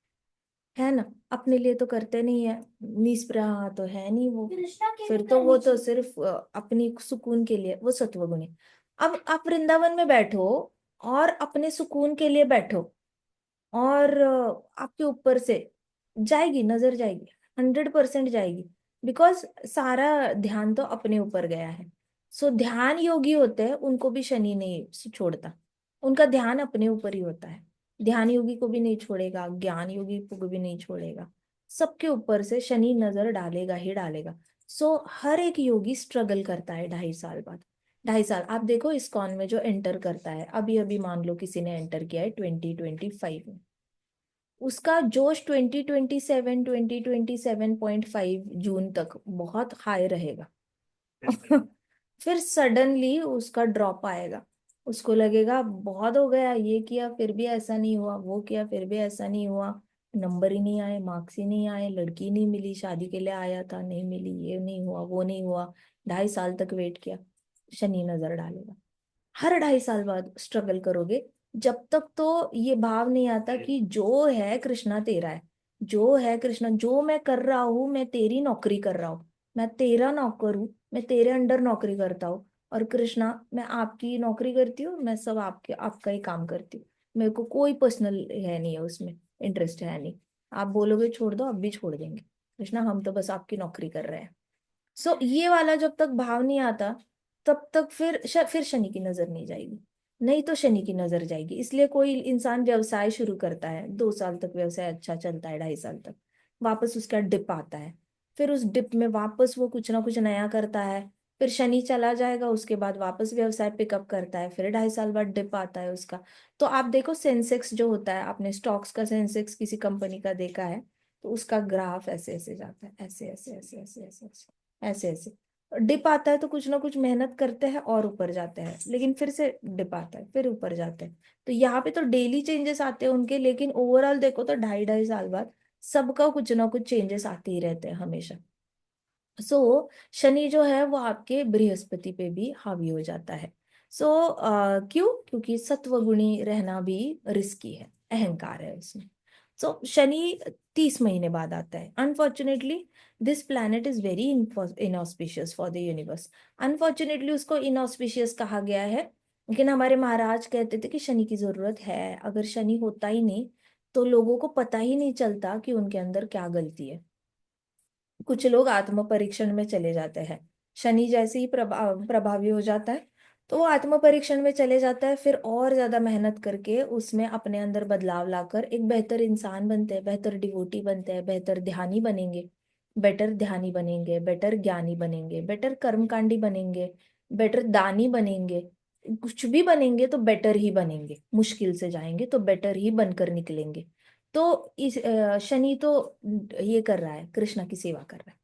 है ना? अपने लिए तो करते नहीं है। निष्प्रह तो है नहीं वो। कृष्णा के फिर लिए तो वो करनी तो चाहिए। सिर्फ अपनी सुकून के लिए, वो सत्वगुणी। अब आप वृंदावन में बैठो और अपने सुकून के लिए बैठो, और आपके ऊपर से जाएगी नजर, जाएगी, 100% जाएगी। बिकॉज सारा ध्यान तो अपने ऊपर गया है। सो ध्यान योगी होते हैं, उनको भी शनि नहीं छोड़ता, उनका ध्यान अपने ऊपर ही होता है। ध्यान योगी को भी नहीं छोड़ेगा, ज्ञान योगी को भी नहीं छोड़ेगा, सबके ऊपर से शनि नजर डालेगा ही डालेगा। सो हर एक योगी स्ट्रगल करता है 2.5 साल बाद। 2.5 साल आप देखो, इस्कॉन में जो एंटर करता है, अभी अभी मान लो किसी ने एंटर किया है 2025 में, उसका जोश 2027 जून तक बहुत हाई रहेगा। फिर सडनली उसका ड्रॉप आएगा, उसको लगेगा बहुत हो गया, ये किया फिर भी ऐसा नहीं हुआ, वो किया फिर भी ऐसा नहीं हुआ, नंबर ही नहीं आए, मार्क्स ही नहीं आए, लड़की नहीं मिली, शादी के लिए आया था नहीं मिली, ये नहीं हुआ वो नहीं हुआ। 2.5 साल तक वेट किया, शनि नजर डालेगा। हर 2.5 साल बाद स्ट्रगल करोगे, जब तक तो ये भाव नहीं आता कि जो है कृष्णा तेरा है, जो है कृष्णा, जो मैं कर रहा हूँ मैं तेरी नौकरी कर रहा हूँ, मैं तेरा नौकर हूँ, मैं तेरे अंडर नौकरी करता हूँ। और कृष्णा मैं आपकी नौकरी करती हूँ, मैं सब आपके आपका ही काम करती हूँ, मेरे को कोई पर्सनल है नहीं है उसमें, इंटरेस्ट है नहीं। आप बोलोगे छोड़ दो, अब भी छोड़ देंगे, कृष्णा हम तो बस आपकी नौकरी कर रहे हैं। सो ये वाला जब तक भाव नहीं आता, तब तक फिर शनि की नजर नहीं जाएगी। नहीं तो शनि की नजर जाएगी। इसलिए कोई इंसान व्यवसाय शुरू करता है, 2 साल तक व्यवसाय अच्छा चलता है, 2.5 साल तक, वापस उसका डिप आता है, फिर उस डिप में वापस वो कुछ ना कुछ नया करता है, फिर शनि चला जाएगा, उसके बाद वापस व्यवसाय पिकअप करता है, फिर 2.5 साल बाद डिप आता है उसका। तो आप देखो सेंसेक्स जो होता है, आपने स्टॉक्स का सेंसेक्स किसी कंपनी का देखा है, तो उसका ग्राफ ऐसे ऐसे जाता है, ऐसे ऐसे ऐसे ऐसे ऐसे ऐसे ऐसे ऐसे। डिप आता है तो कुछ ना कुछ मेहनत करते हैं और ऊपर जाते हैं, लेकिन फिर से डिप आता है फिर ऊपर जाते हैं। तो यहाँ पे तो डेली चेंजेस आते हैं उनके, लेकिन ओवरऑल देखो तो 2.5 2.5 साल बाद सबका कुछ ना कुछ चेंजेस आते ही रहते हैं हमेशा। सो शनि जो है वो आपके बृहस्पति पे भी हावी हो जाता है। सो क्यों? क्योंकि सत्वगुणी रहना भी रिस्की है, अहंकार है उसमें। सो शनि 30 महीने बाद आता है unfortunately. This planet is very inauspicious for the universe. Unfortunately उसको इनऑस्पिशियस कहा गया है, लेकिन हमारे महाराज कहते थे कि शनि की जरूरत है, अगर शनि होता ही नहीं तो लोगों को पता ही नहीं चलता कि उनके अंदर क्या गलती है। कुछ लोग आत्म परीक्षण में चले जाते हैं, शनि जैसे ही प्रभावी हो जाता है तो वो आत्म परीक्षण में चले जाता है, फिर और ज्यादा मेहनत करके उसमें अपने अंदर बदलाव लाकर एक बेहतर इंसान बनते हैं, बेहतर डिवोटी बनते हैं, बेहतर ध्यानी बनेंगे, बेटर ध्यानी बनेंगे, बेटर ज्ञानी बनेंगे, बेटर कर्मकांडी बनेंगे, बेटर दानी बनेंगे। कुछ भी बनेंगे तो बेटर ही बनेंगे, मुश्किल से जाएंगे तो बेटर ही बनकर निकलेंगे। तो इस शनि तो ये कर रहा है, कृष्णा की सेवा कर रहा है,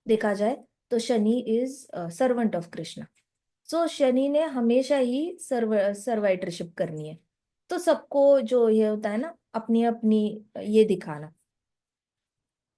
देखा जाए तो Shani is servant of Krishna. So Shani ने हमेशा ही सर्वाइटरशिप करनी है। तो सबको जो ये होता है ना, अपनी अपनी ये दिखाना,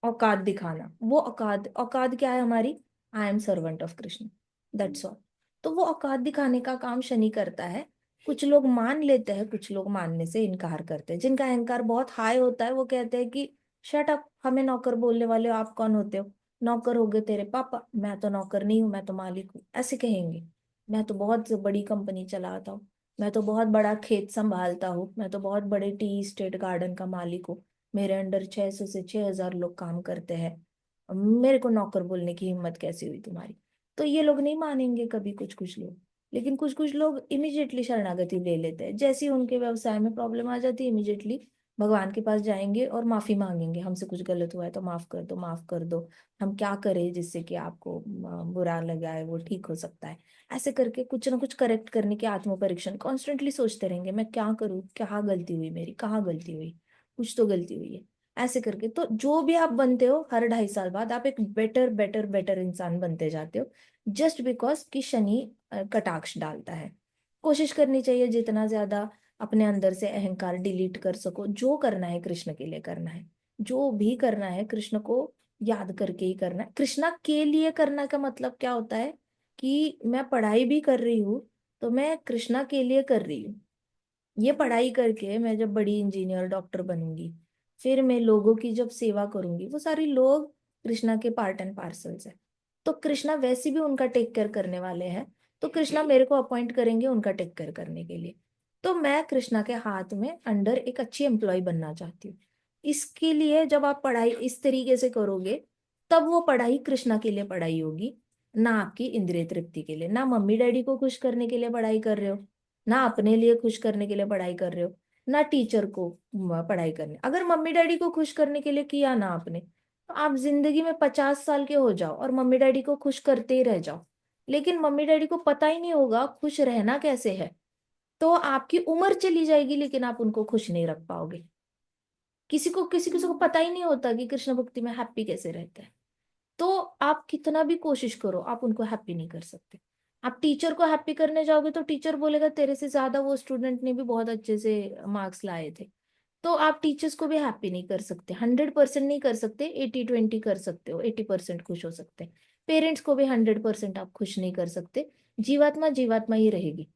औकात दिखाना, वो औकात, औकात क्या है हमारी? I am servant of Krishna, that's all. तो वो औकात दिखाने का काम शनि करता है। कुछ लोग मान लेते हैं, कुछ लोग मानने से इनकार करते हैं। जिनका अहंकार बहुत हाई होता है वो कहते हैं कि शट अप, हमें नौकर बोलने वाले हो, आप कौन होते हो? नौकर हो गए तेरे पापा, मैं तो नौकर नहीं हूँ, मैं तो मालिक हूँ, ऐसे कहेंगे। मैं तो बहुत बड़ी कंपनी चलाता हूँ, मैं तो बहुत बड़ा खेत संभालता हूँ, मैं तो बहुत बड़े टी स्टेट गार्डन का मालिक हूँ, मेरे अंडर 600 से 6,000 लोग काम करते हैं, मेरे को नौकर बोलने की हिम्मत कैसी हुई तुम्हारी? तो ये लोग नहीं मानेंगे कभी, कुछ कुछ लोग। लेकिन कुछ कुछ लोग इमिजिएटली शरणागति ले लेते हैं, जैसे ही उनके व्यवसाय में प्रॉब्लम आ जाती है इमिजिएटली भगवान के पास जाएंगे और माफी मांगेंगे, हमसे कुछ गलत हुआ है तो माफ कर दो, माफ कर दो। हम क्या करें जिससे कि आपको बुरा लगा है वो ठीक हो सकता है। ऐसे करके कुछ ना कुछ करेक्ट करने के आत्म परीक्षण कॉन्स्टेंटली सोचते रहेंगे, मैं क्या करूँ, क्या गलती हुई मेरी, कहाँ गलती हुई, कुछ तो गलती हुई है। ऐसे करके तो जो भी आप बनते हो हर 2.5 साल बाद आप एक बेटर बेटर बेटर इंसान बनते जाते हो, जस्ट बिकॉज कि शनि कटाक्ष डालता है। कोशिश करनी चाहिए जितना ज्यादा अपने अंदर से अहंकार डिलीट कर सको। जो करना है कृष्ण के लिए करना है, जो भी करना है कृष्ण को याद करके ही करना है। कृष्णा के लिए करना का मतलब क्या होता है कि मैं पढ़ाई भी कर रही हूँ तो मैं कृष्णा के लिए कर रही हूँ। ये पढ़ाई करके मैं जब बड़ी इंजीनियर डॉक्टर बनूंगी, फिर मैं लोगों की जब सेवा करूंगी, वो सारी लोग कृष्णा के पार्ट एंड पार्सल्स है। तो कृष्णा वैसे भी उनका टेक केयर करने वाले हैं, तो कृष्णा मेरे को अपॉइंट करेंगे उनका टेक केयर करने के लिए। तो मैं कृष्णा के हाथ में अंडर एक अच्छी एम्प्लॉय बनना चाहती हूँ। इसके लिए जब आप पढ़ाई इस तरीके से करोगे, तब वो पढ़ाई कृष्णा के लिए पढ़ाई होगी, ना आपकी इंद्रिय तृप्ति के लिए। ना मम्मी डैडी को खुश करने के लिए पढ़ाई कर रहे हो, ना अपने लिए खुश करने के लिए पढ़ाई कर रहे हो, ना टीचर को पढ़ाई करने। अगर मम्मी डैडी को खुश करने के लिए किया ना आपने, तो आप जिंदगी में 50 साल के हो जाओ और मम्मी डैडी को खुश करते ही रह जाओ, लेकिन मम्मी डैडी को पता ही नहीं होगा खुश रहना कैसे है। तो आपकी उम्र चली जाएगी लेकिन आप उनको खुश नहीं रख पाओगे। किसी को पता ही नहीं होता कि कृष्ण भक्ति में हैप्पी कैसे रहते हैं। तो आप कितना भी कोशिश करो आप उनको हैप्पी नहीं कर सकते। आप टीचर को हैप्पी करने जाओगे तो टीचर बोलेगा तेरे से ज्यादा वो स्टूडेंट ने भी बहुत अच्छे से मार्क्स लाए थे। तो आप टीचर्स को भी हैप्पी नहीं कर सकते, 100% नहीं कर सकते, 80-20 कर सकते हो, 80% खुश हो सकते हैं। पेरेंट्स को भी 100% आप खुश नहीं कर सकते। जीवात्मा जीवात्मा ही रहेगी।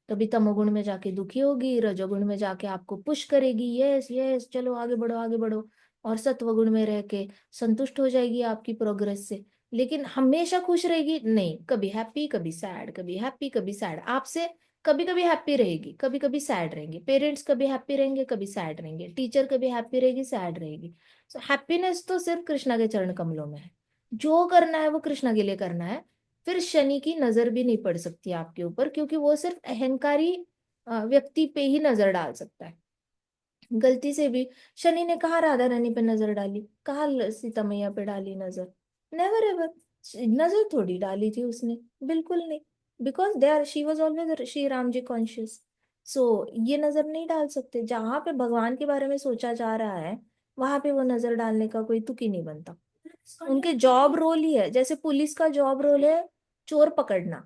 कभी तमोगुण में जाके दुखी होगी, रजोगुण में जाके आपको पुश करेगी, यस यस चलो आगे बढ़ो आगे बढ़ो, और सत्वगुण में रह के संतुष्ट हो जाएगी आपकी प्रोग्रेस से। लेकिन हमेशा खुश रहेगी नहीं, कभी हैप्पी कभी सैड, कभी हैप्पी कभी सैड। आपसे कभी कभी हैप्पी रहेगी, कभी कभी सैड रहेंगे। पेरेंट्स कभी हैप्पी रहेंगे, कभी सैड रहेंगे। टीचर कभी हैप्पी रहेगी, सैड रहेगी। सो हैप्पीनेस तो सिर्फ कृष्णा के चरण कमलों में है। जो करना है वो कृष्णा के लिए करना है। फिर शनि की नजर भी नहीं पड़ सकती आपके ऊपर, क्योंकि वो सिर्फ अहंकारी व्यक्ति पे ही नजर डाल सकता है। गलती से भी शनि ने कहा राधा रानी पे नजर डाली, कहा सीता मैया पे डाली नजर, नेवर एवर। नजर थोड़ी डाली थी उसने, बिल्कुल नहीं। Because they are she was always Shri Ram ji conscious. So ये नजर नहीं डाल सकते। जहां पे भगवान के बारे में सोचा जा रहा है वहां पे वो नजर डालने का कोई तुक ही नहीं बनता। उनके जॉब रोल ही है, जैसे पुलिस का जॉब रोल है चोर पकड़ना,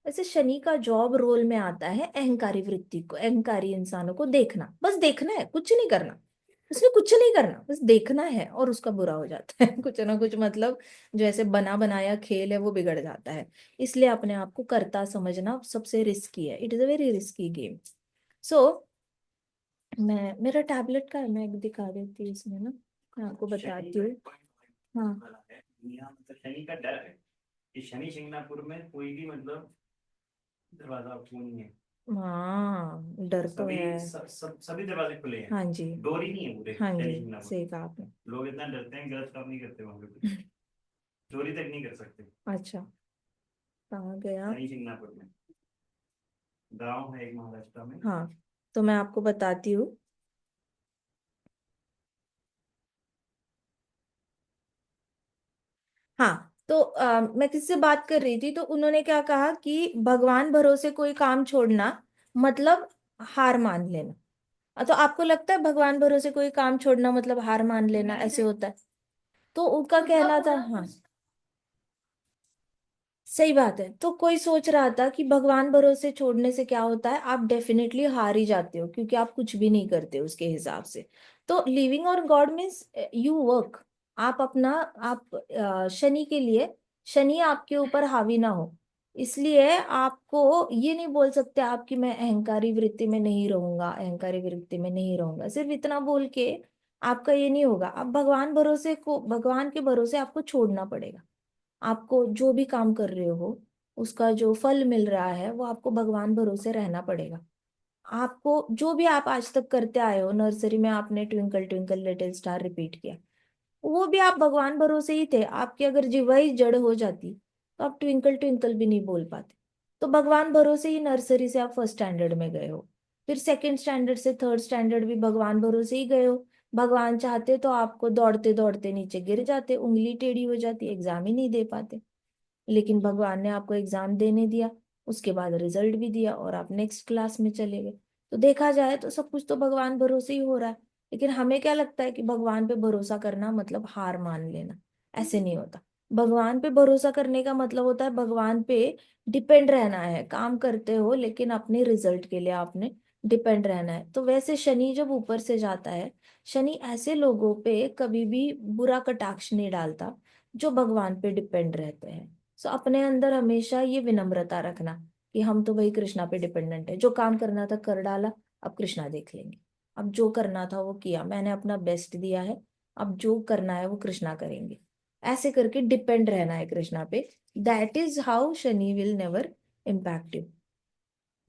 वैसे शनि का जॉब रोल में आता है अहंकारी वृत्ति को, अहंकारी इंसानों को देखना। बस देखना है, कुछ नहीं करना। उसने कुछ नहीं करना, बस देखना है और उसका बुरा हो जाता है कुछ ना कुछ, मतलब जो ऐसे बना बनाया खेल है वो बिगड़ जाता है। इसलिए अपने आप को कर्ता समझना सबसे रिस्की है, it is a very risky game. So मैं, मेरा टैबलेट का है, मैं एक दिखा देती हूँ इसमें ना, मैं आपको बताती हूँ। हाँ। यहाँ मतलब शनि का डर है कि शनि शिंगणापुर में कोई भी मतलब दरवाजा क्यों नहीं है। हाँ डर तो सभी है। सभी दरवाजे खुले हैं। हाँ जी। डोर ही नहीं है पूरे हाँ जी, शनि शिंगणापुर सही में। कहा आपने। लोग इतना डरते हैं, गलत काम नहीं करते वहां पे कुछ, चोरी तक नहीं कर सकते। अच्छा, कहाँ गया। शनि शिंगणापुर में गांव है एक महाराष्ट्र में। हाँ, तो मैं आपको बताती हूँ। हाँ, तो मैं किसी से बात कर रही थी तो उन्होंने क्या कहा कि भगवान भरोसे कोई काम छोड़ना मतलब हार मान लेना। तो आपको लगता है भगवान भरोसे कोई काम छोड़ना मतलब हार मान लेना ऐसे होता है? तो उनका कहना था, हाँ सही बात है। तो कोई सोच रहा था कि भगवान भरोसे छोड़ने से क्या होता है, आप डेफिनेटली हार ही जाते हो क्योंकि आप कुछ भी नहीं करते उसके हिसाब से। तो living on God means you work. आप अपना, आप शनि के लिए, शनि आपके ऊपर हावी ना हो। इसलिए आपको ये नहीं बोल सकते आप कि मैं अहंकारी वृत्ति में नहीं रहूंगा, अहंकारी वृत्ति में नहीं रहूंगा। सिर्फ इतना बोल के आपका ये नहीं होगा। आप भगवान भरोसे को, भगवान के भरोसे आपको छोड़ना पड़ेगा। आपको जो भी काम कर रहे हो उसका जो फल मिल रहा है वो आपको भगवान भरोसे रहना पड़ेगा। आपको जो भी आप आज तक करते आए हो, नर्सरी में आपने twinkle twinkle little star repeat किया, वो भी आप भगवान भरोसे ही थे। आपकी अगर जिह्वा ही जड़ हो जाती तो आप ट्विंकल ट्विंकल भी नहीं बोल पाते। तो भगवान भरोसे ही नर्सरी से आप फर्स्ट स्टैंडर्ड में गए हो, फिर सेकंड स्टैंडर्ड से थर्ड स्टैंडर्ड भी भगवान भरोसे ही गए हो, भगवान चाहते तो आपको दौड़ते दौड़ते नीचे गिर जाते, उंगली टेढ़ी हो जाती, एग्जाम ही नहीं दे पाते। लेकिन भगवान ने आपको एग्जाम देने दिया, उसके बाद रिजल्ट भी दिया और आप नेक्स्ट क्लास में चले गए। तो देखा जाए तो सब कुछ तो भगवान भरोसे ही हो रहा है। लेकिन हमें क्या लगता है कि भगवान पे भरोसा करना मतलब हार मान लेना। ऐसे नहीं होता। भगवान पे भरोसा करने का मतलब होता है भगवान पे डिपेंड रहना है। काम करते हो लेकिन अपने रिजल्ट के लिए आपने डिपेंड रहना है। तो वैसे शनि जब ऊपर से जाता है, शनि ऐसे लोगों पे कभी भी बुरा कटाक्ष नहीं डालता जो भगवान पे डिपेंड रहते हैं। सो अपने अंदर हमेशा ये विनम्रता रखना कि हम तो भाई कृष्णा पे डिपेंडेंट है, जो काम करना था कर डाला, अब कृष्णा देख लेंगे। अब जो करना था वो किया, मैंने अपना बेस्ट दिया है, अब जो करना है वो कृष्णा करेंगे। ऐसे करके डिपेंड रहना है कृष्णा पे। That is how Shani will never impact you.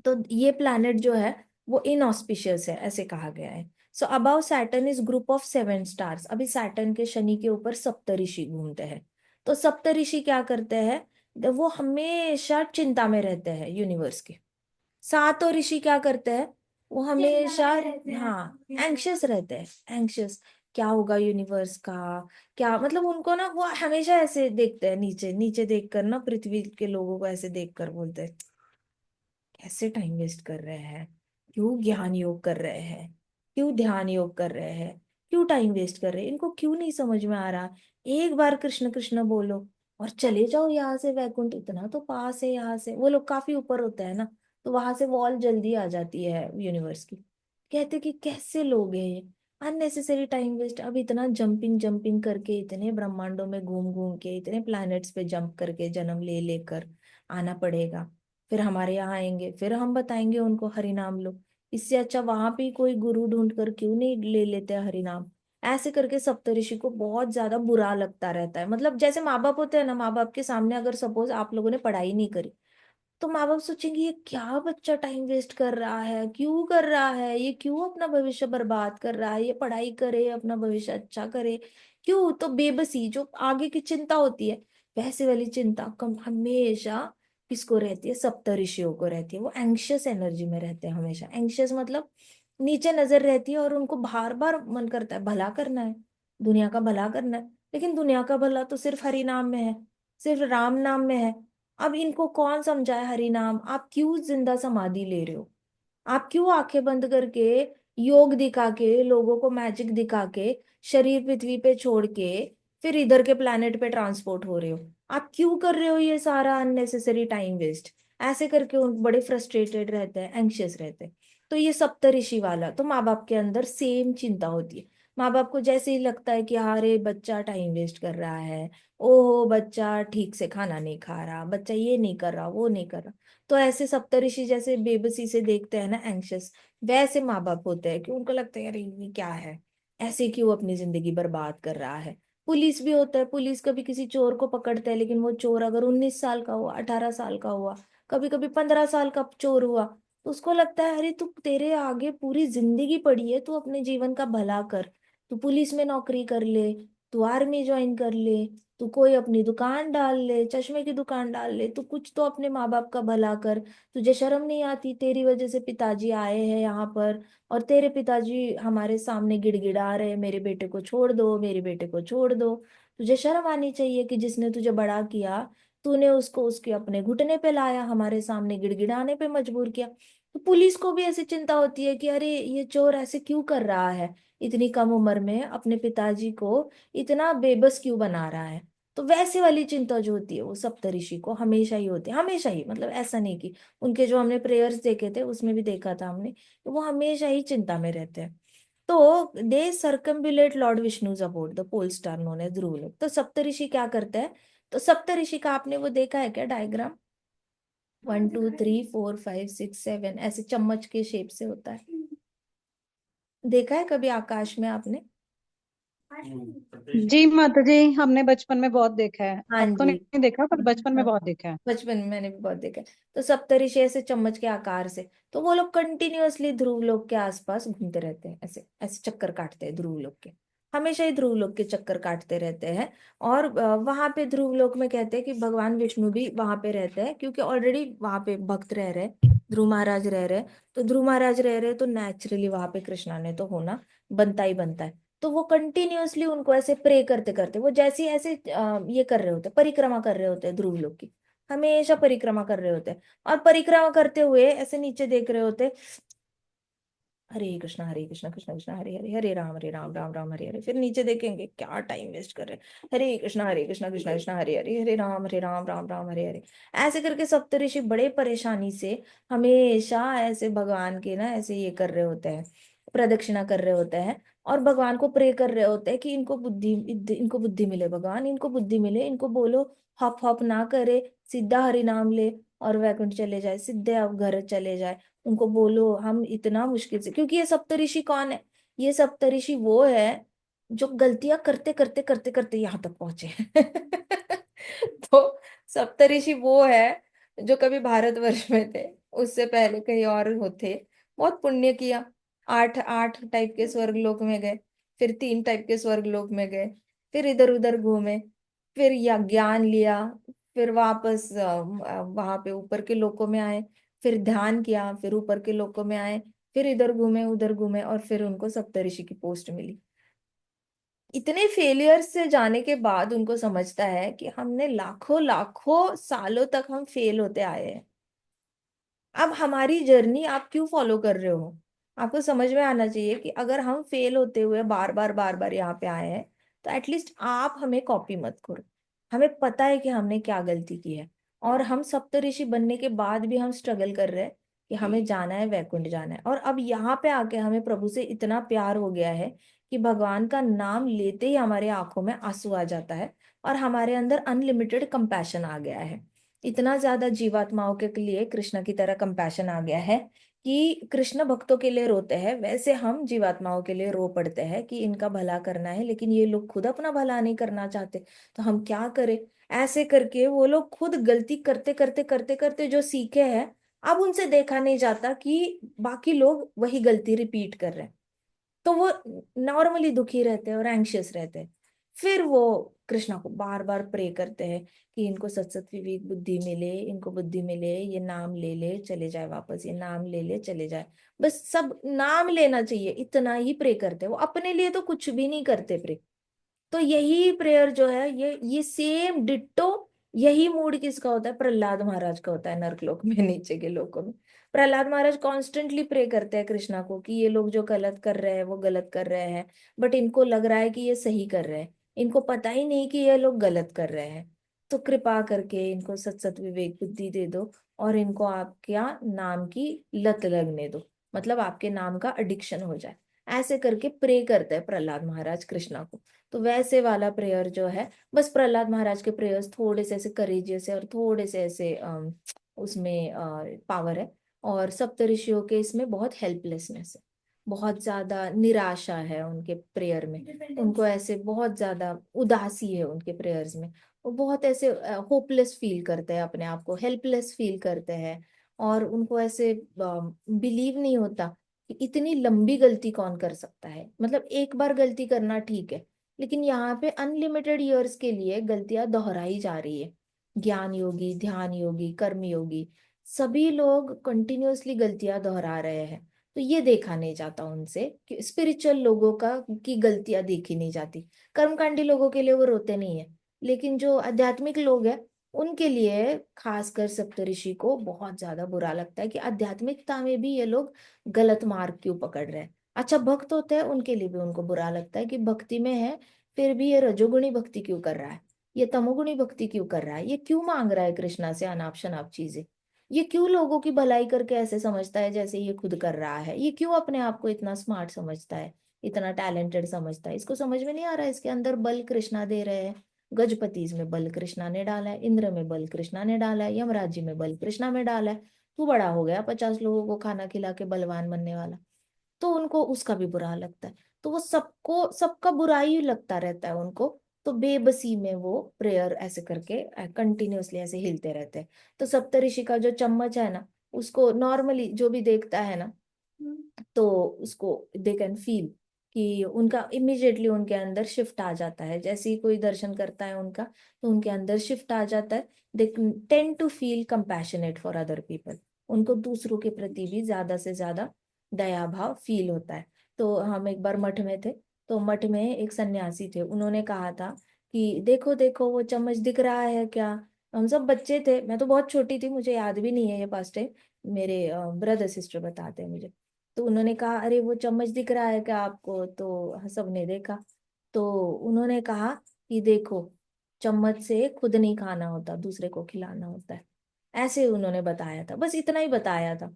तो ये प्लैनेट जो है वो इनऑस्पिशियस है, ऐसे कहा गया है। So about Saturn is group of 7 stars. अभी सैटर्न के शनि के ऊपर सप्तऋषि घूमते हैं। तो सप्तऋषि क्या करते हैं, वो हमेशा चिंता में रहते हैं यूनिवर्स के। सातों ऋषि क्या करते हैं, वो हमेशा, हाँ, एंग्शियस रहते हैं, एंग्शियस। क्या होगा यूनिवर्स का, क्या मतलब उनको ना, वो हमेशा ऐसे देखते हैं, नीचे नीचे देख कर ना, पृथ्वी के लोगों को ऐसे देख कर बोलते हैं कैसे टाइम वेस्ट कर रहे हैं, क्यों ज्ञान योग कर रहे हैं, क्यों ध्यान योग कर रहे हैं, क्यों टाइम वेस्ट कर रहे हैं, इनको क्यों नहीं समझ में आ रहा। एक बार कृष्ण कृष्ण बोलो और चले जाओ यहाँ से, वैकुंठ इतना तो पास है यहाँ से। वो लोग काफी ऊपर होते हैं ना, तो वहां से वॉल जल्दी आ जाती है यूनिवर्स की। कहते कि कैसे लोग हैं ये, अननेसेसरी टाइम वेस्ट। अब इतना जंपिंग जंपिंग करके, इतने ब्रह्मांडों में घूम घूम के, इतने प्लैनेट्स पे जंप करके जन्म ले लेकर आना पड़ेगा। फिर हमारे यहाँ आएंगे, फिर हम बताएंगे उनको हरि नाम लो। इससे अच्छा वहां पे ही कोई गुरु ढूंढ कर क्यों नहीं ले लेते हैं हरि नाम। ऐसे करके सप्तऋषि को बहुत ज्यादा बुरा लगता रहता है। मतलब जैसे माँ बाप होते हैं ना, माँ बाप के सामने अगर सपोज आप लोगों ने पढ़ाई नहीं करी, तो माँ बाप सोचेंगे ये क्या बच्चा टाइम वेस्ट कर रहा है, क्यों कर रहा है ये, क्यों अपना भविष्य बर्बाद कर रहा है, ये पढ़ाई करे अपना भविष्य अच्छा करे, क्यों। तो बेबसी जो आगे की चिंता होती है, वैसे वाली चिंता कम हमेशा किसको रहती है, सप्तऋषियों को रहती है। वो एंग्शियस एनर्जी में रहते हैं हमेशा। एंग्शियस मतलब नीचे नजर रहती है और उनको बार बार मन करता है भला करना है, दुनिया का भला करना है। लेकिन दुनिया का भला तो सिर्फ हरि नाम में है, सिर्फ राम नाम में है। अब इनको कौन समझाए हरि नाम। आप क्यों जिंदा समाधि ले रहे हो, आप क्यों आंखें बंद करके योग दिखा के, लोगों को मैजिक दिखा के, शरीर पृथ्वी पे छोड़ के फिर इधर के प्लेनेट पे ट्रांसपोर्ट हो रहे हो। आप क्यों कर रहे हो ये सारा अननेसेसरी टाइम वेस्ट। ऐसे करके उन बड़े फ्रस्ट्रेटेड रहते हैं, एंग्शियस रहते हैं। तो ये सप्तऋषि वाला, तो माँ बाप के अंदर सेम चिंता होती है। माँ बाप को जैसे ही लगता है कि अरे बच्चा टाइम वेस्ट कर रहा है, ओहो बच्चा ठीक से खाना नहीं खा रहा, बच्चा ये नहीं कर रहा, वो नहीं कर रहा, तो ऐसे सप्तऋषि जैसे बेबसी से देखते हैं ना, एंग्शियस, वैसे माँ बाप होते हैं कि उनको लगता है यार ये क्या है, ऐसे क्यों अपनी जिंदगी बर्बाद कर रहा है। पुलिस भी होता है, पुलिस कभी किसी चोर को पकड़ता है, लेकिन वो चोर अगर 19 साल का हुआ, 18 साल का हुआ, कभी कभी 15 साल का चोर हुआ, तो उसको लगता है अरे तू, तेरे आगे पूरी जिंदगी पड़ी है, तू अपने जीवन का भला कर, तू पुलिस में नौकरी कर ले, तू आर्मी ज्वाइन कर ले, तू कोई अपनी दुकान डाल ले, चश्मे की दुकान डाल ले, तू कुछ तो अपने माँ बाप का भला कर। तुझे शर्म नहीं आती, तेरी वजह से पिताजी आए हैं यहाँ पर, और तेरे पिताजी हमारे सामने गिड़गिड़ा रहे हैं, मेरे बेटे को छोड़ दो, मेरे बेटे को छोड़ दो। तुझे शर्म आनी चाहिए कि जिसने तुझे बड़ा किया, तूने उसको उसके अपने घुटने पे लाया, हमारे सामने गिड़गिड़ाने पे मजबूर किया। तो पुलिस को भी ऐसी चिंता होती है कि अरे ये चोर ऐसे क्यों कर रहा है, इतनी कम उम्र में अपने पिताजी को इतना बेबस क्यों बना रहा है। तो वैसे वाली चिंता जो होती है वो सप्तऋषि को हमेशा ही होती है, हमेशा ही, मतलब ऐसा नहीं कि उनके जो हमने प्रेयर्स देखे थे उसमें भी देखा था हमने, तो वो हमेशा ही चिंता में रहते हैं। तो they circumambulate lord Vishnu about the pole star known as Dhruvlok. तो सप्तऋषि क्या करते हैं, तो सप्तऋषि का आपने वो देखा है क्या डायग्राम, 1 2 3 4 5 6 7 ऐसे चम्मच के शेप से होता है, देखा है कभी आकाश में आपने। सप्तऋषि। जी माता जी, हमने बचपन में बहुत देखा है, हाँ अब तो जी, नहीं देखा पर बचपन में हाँ, बहुत देखा है। बचपन में मैंने भी बहुत देखा है। तो सप्तऋषि ऐसे चम्मच के आकार से, तो वो लोग कंटिन्यूअसली ध्रुव लोक के आसपास घूमते रहते हैं, ऐसे ऐसे चक्कर काटते हैं ध्रुव लोक के, हमेशा ही ध्रुव लोक के चक्कर काटते रहते हैं। और वहां पे ध्रुव लोक में कहते हैं कि भगवान विष्णु भी वहां पे रहते हैं, क्योंकि ऑलरेडी वहां पे भक्त रह रहे हैं, ध्रुव महाराज रह रहे हैं। तो ध्रुव महाराज रह रहे हैं तो नेचुरली वहां पे कृष्णा ने तो होना बनता ही बनता है। तो वो कंटिन्यूअसली उनको ऐसे प्रे करते करते, वो जैसे ऐसे ये कर रहे होते, परिक्रमा कर रहे होते हैं ध्रुव लोक की, हमेशा परिक्रमा कर रहे होते हैं। और परिक्रमा करते हुए ऐसे नीचे देख रहे होते, हरे कृष्णा कृष्णा कृष्णा हरे हरे, हरे राम राम राम हरे हरे। फिर नीचे देखेंगे क्या टाइम वेस्ट कर रहे हैं, हरे कृष्णा कृष्णा कृष्णा हरे हरे, हरे राम राम राम हरे हरे। ऐसे करके सप्तऋषि बड़े परेशानी से हमेशा ऐसे भगवान के ना ऐसे ये कर रहे होते हैं, प्रदक्षिणा कर रहे होते हैं, और भगवान को प्रे कर रहे होते हैं कि इनको बुद्धि मिले, भगवान इनको बुद्धि मिले, इनको बोलो हप हप ना करे, सीधा हरि नाम ले और वैकुंठ चले जाए, सीधे अब घर चले जाए। उनको बोलो हम इतना मुश्किल से, क्योंकि ये सप्तऋषि कौन है, ये सप्तऋषि वो है जो गलतियां करते करते करते करते यहाँ तक पहुंचे तो सप्तऋषि वो है जो कभी भारतवर्ष में थे, उससे पहले कहीं और होते, बहुत पुण्य किया, आठ आठ टाइप के स्वर्ग लोक में गए, फिर 3 टाइप के स्वर्ग लोक में गए, फिर इधर उधर घूमे, फिर या ज्ञान लिया, फिर वापस वहां पे ऊपर के लोकों में आए, फिर ध्यान किया, फिर ऊपर के लोकों में आए, फिर इधर घूमे उधर घूमे, और फिर उनको सप्तऋषि की पोस्ट मिली। इतने फेलियर से जाने के बाद उनको समझता है कि हमने लाखों लाखों सालों तक हम फेल होते आए हैं, अब हमारी जर्नी आप क्यों फॉलो कर रहे हो। आपको समझ में आना चाहिए कि अगर हम फेल होते हुए बार बार यहाँ पे आए हैं, तो एटलीस्ट आप हमें कॉपी मत करो। हमें पता है कि हमने क्या गलती की है, और हम सप्तऋषि बनने के बाद भी हम स्ट्रगल कर रहे हैं कि हमें जाना है, वैकुंठ जाना है। और अब यहाँ पे आके हमें प्रभु से इतना प्यार हो गया है कि भगवान का नाम लेते ही हमारे आंखों में आंसू आ जाता है, और हमारे अंदर अनलिमिटेड कंपैशन आ गया है। इतना ज्यादा जीवात्माओं के लिए कृष्ण की तरह कंपैशन आ गया है कि कृष्ण भक्तों के लिए रोते हैं, वैसे हम जीवात्माओं के लिए रो पड़ते हैं कि इनका भला करना है, लेकिन ये लोग खुद अपना भला नहीं करना चाहते, तो हम क्या करें। ऐसे करके वो लोग खुद गलती करते करते करते करते जो सीखे हैं, अब उनसे देखा नहीं जाता कि बाकी लोग वही गलती रिपीट कर रहे हैं, तो वो नॉर्मली दुखी रहते हैं और एंग्शियस रहते हैं। फिर वो कृष्णा को बार बार प्रे करते हैं कि इनको सत सत विवेक बुद्धि मिले, इनको बुद्धि मिले, ये नाम ले ले चले जाए वापस, ये नाम ले ले चले जाए, बस सब नाम लेना चाहिए, इतना ही प्रे करते हैं वो, अपने लिए तो कुछ भी नहीं करते प्रे। तो यही प्रेयर जो है, ये सेम डिट्टो यही मूड किसका होता है, प्रहलाद महाराज का होता है नर्कलोक में, नीचे के लोकों में। प्रहलाद महाराज कॉन्स्टेंटली प्रे करते हैं कृष्णा को कि ये लोग जो गलत कर रहे हैं वो गलत कर रहे हैं, बट इनको लग रहा है कि ये सही कर रहे हैं, इनको पता ही नहीं कि ये लोग गलत कर रहे हैं, तो कृपा करके इनको सत सत विवेक बुद्धि दे दो, और इनको आपके नाम की लत लगने दो, मतलब आपके नाम का एडिक्शन हो जाए। ऐसे करके प्रे करते हैं प्रहलाद महाराज कृष्णा को। तो वैसे वाला प्रेयर जो है, बस प्रहलाद महाराज के प्रेयर्स थोड़े से ऐसे करेजियस है, और थोड़े से ऐसे उसमें पावर है, और सप्तऋषियों के इसमें बहुत हेल्पलेसनेस है, बहुत ज्यादा निराशा है उनके प्रेयर में, उनको ऐसे बहुत ज्यादा उदासी है उनके प्रेयर्स में, वो बहुत ऐसे होपलेस फील करते हैं, अपने आप को हेल्पलेस फील करते हैं, और उनको ऐसे बिलीव नहीं होता कि इतनी लंबी गलती कौन कर सकता है। मतलब एक बार गलती करना ठीक है, लेकिन यहाँ पे अनलिमिटेड ईयर्स के लिए गलतियां दोहराई जा रही है। ज्ञान योगी, ध्यान योगी, कर्म योगी, सभी लोग कंटिन्यूअसली गलतियां दोहरा रहे हैं, तो ये देखा नहीं जाता उनसे कि स्पिरिचुअल लोगों का की गलतियां देखी नहीं जाती। कर्मकांडी लोगों के लिए वो रोते नहीं है, लेकिन जो आध्यात्मिक लोग हैं उनके लिए, खासकर सप्तऋषि को बहुत ज्यादा बुरा लगता है कि आध्यात्मिकता में भी ये लोग गलत मार्ग क्यों पकड़ रहे हैं। अच्छा भक्त होते हैं उनके लिए भी उनको बुरा लगता है कि भक्ति में है, फिर भी ये रजोगुणी भक्ति क्यों कर रहा है, ये तमोगुणी भक्ति क्यों कर रहा है, ये क्यों मांग रहा है कृष्णा से अनाप शनाप चीजें, ये क्यों लोगों की भलाई करके ऐसे समझता है जैसे ये खुद कर रहा है, ये क्यों अपने आप को इतना स्मार्ट समझता है, इतना टैलेंटेड समझता है। इसको समझ में नहीं आ रहा है इसके अंदर बल कृष्णा दे रहे हैं। गजपति में बल कृष्णा ने डाला है, इंद्र में बल कृष्णा ने डाला है, यमराज जी में बल कृष्णा में डाला है। तू बड़ा हो गया 50 लोगों को खाना खिला के बलवान बनने वाला, तो उनको उसका भी बुरा लगता है। तो वो सबको सबका बुराई लगता रहता है उनको, तो बेबसी में वो प्रेयर ऐसे करके कंटिन्यूअसली ऐसे हिलते रहते हैं। तो सप्तऋषि का जो चम्मच है ना, उसको नॉर्मली जो भी देखता है ना, तो उसको दे कैन फील कि उनका इमिजिएटली उनके अंदर शिफ्ट आ जाता है, जैसे ही कोई दर्शन करता है उनका, तो उनके अंदर शिफ्ट आ जाता है। They tend to feel compassionate for other people, उनको दूसरों के प्रति भी ज्यादा से ज्यादा दया भाव फील होता है। तो हम एक बार मठ में थे, तो मठ में एक सन्यासी थे, उन्होंने कहा था कि देखो देखो वो चम्मच दिख रहा है क्या। हम सब बच्चे थे, मैं तो बहुत छोटी थी, मुझे याद भी नहीं है ये पास्ट टाइम, मेरे ब्रदर सिस्टर बताते हैं मुझे। तो उन्होंने कहा अरे वो चम्मच दिख रहा है क्या आपको, तो सबने देखा। तो उन्होंने कहा कि देखो, चम्मच से खुद नहीं खाना होता, दूसरे को खिलाना होता है। ऐसे उन्होंने बताया था, बस इतना ही बताया था।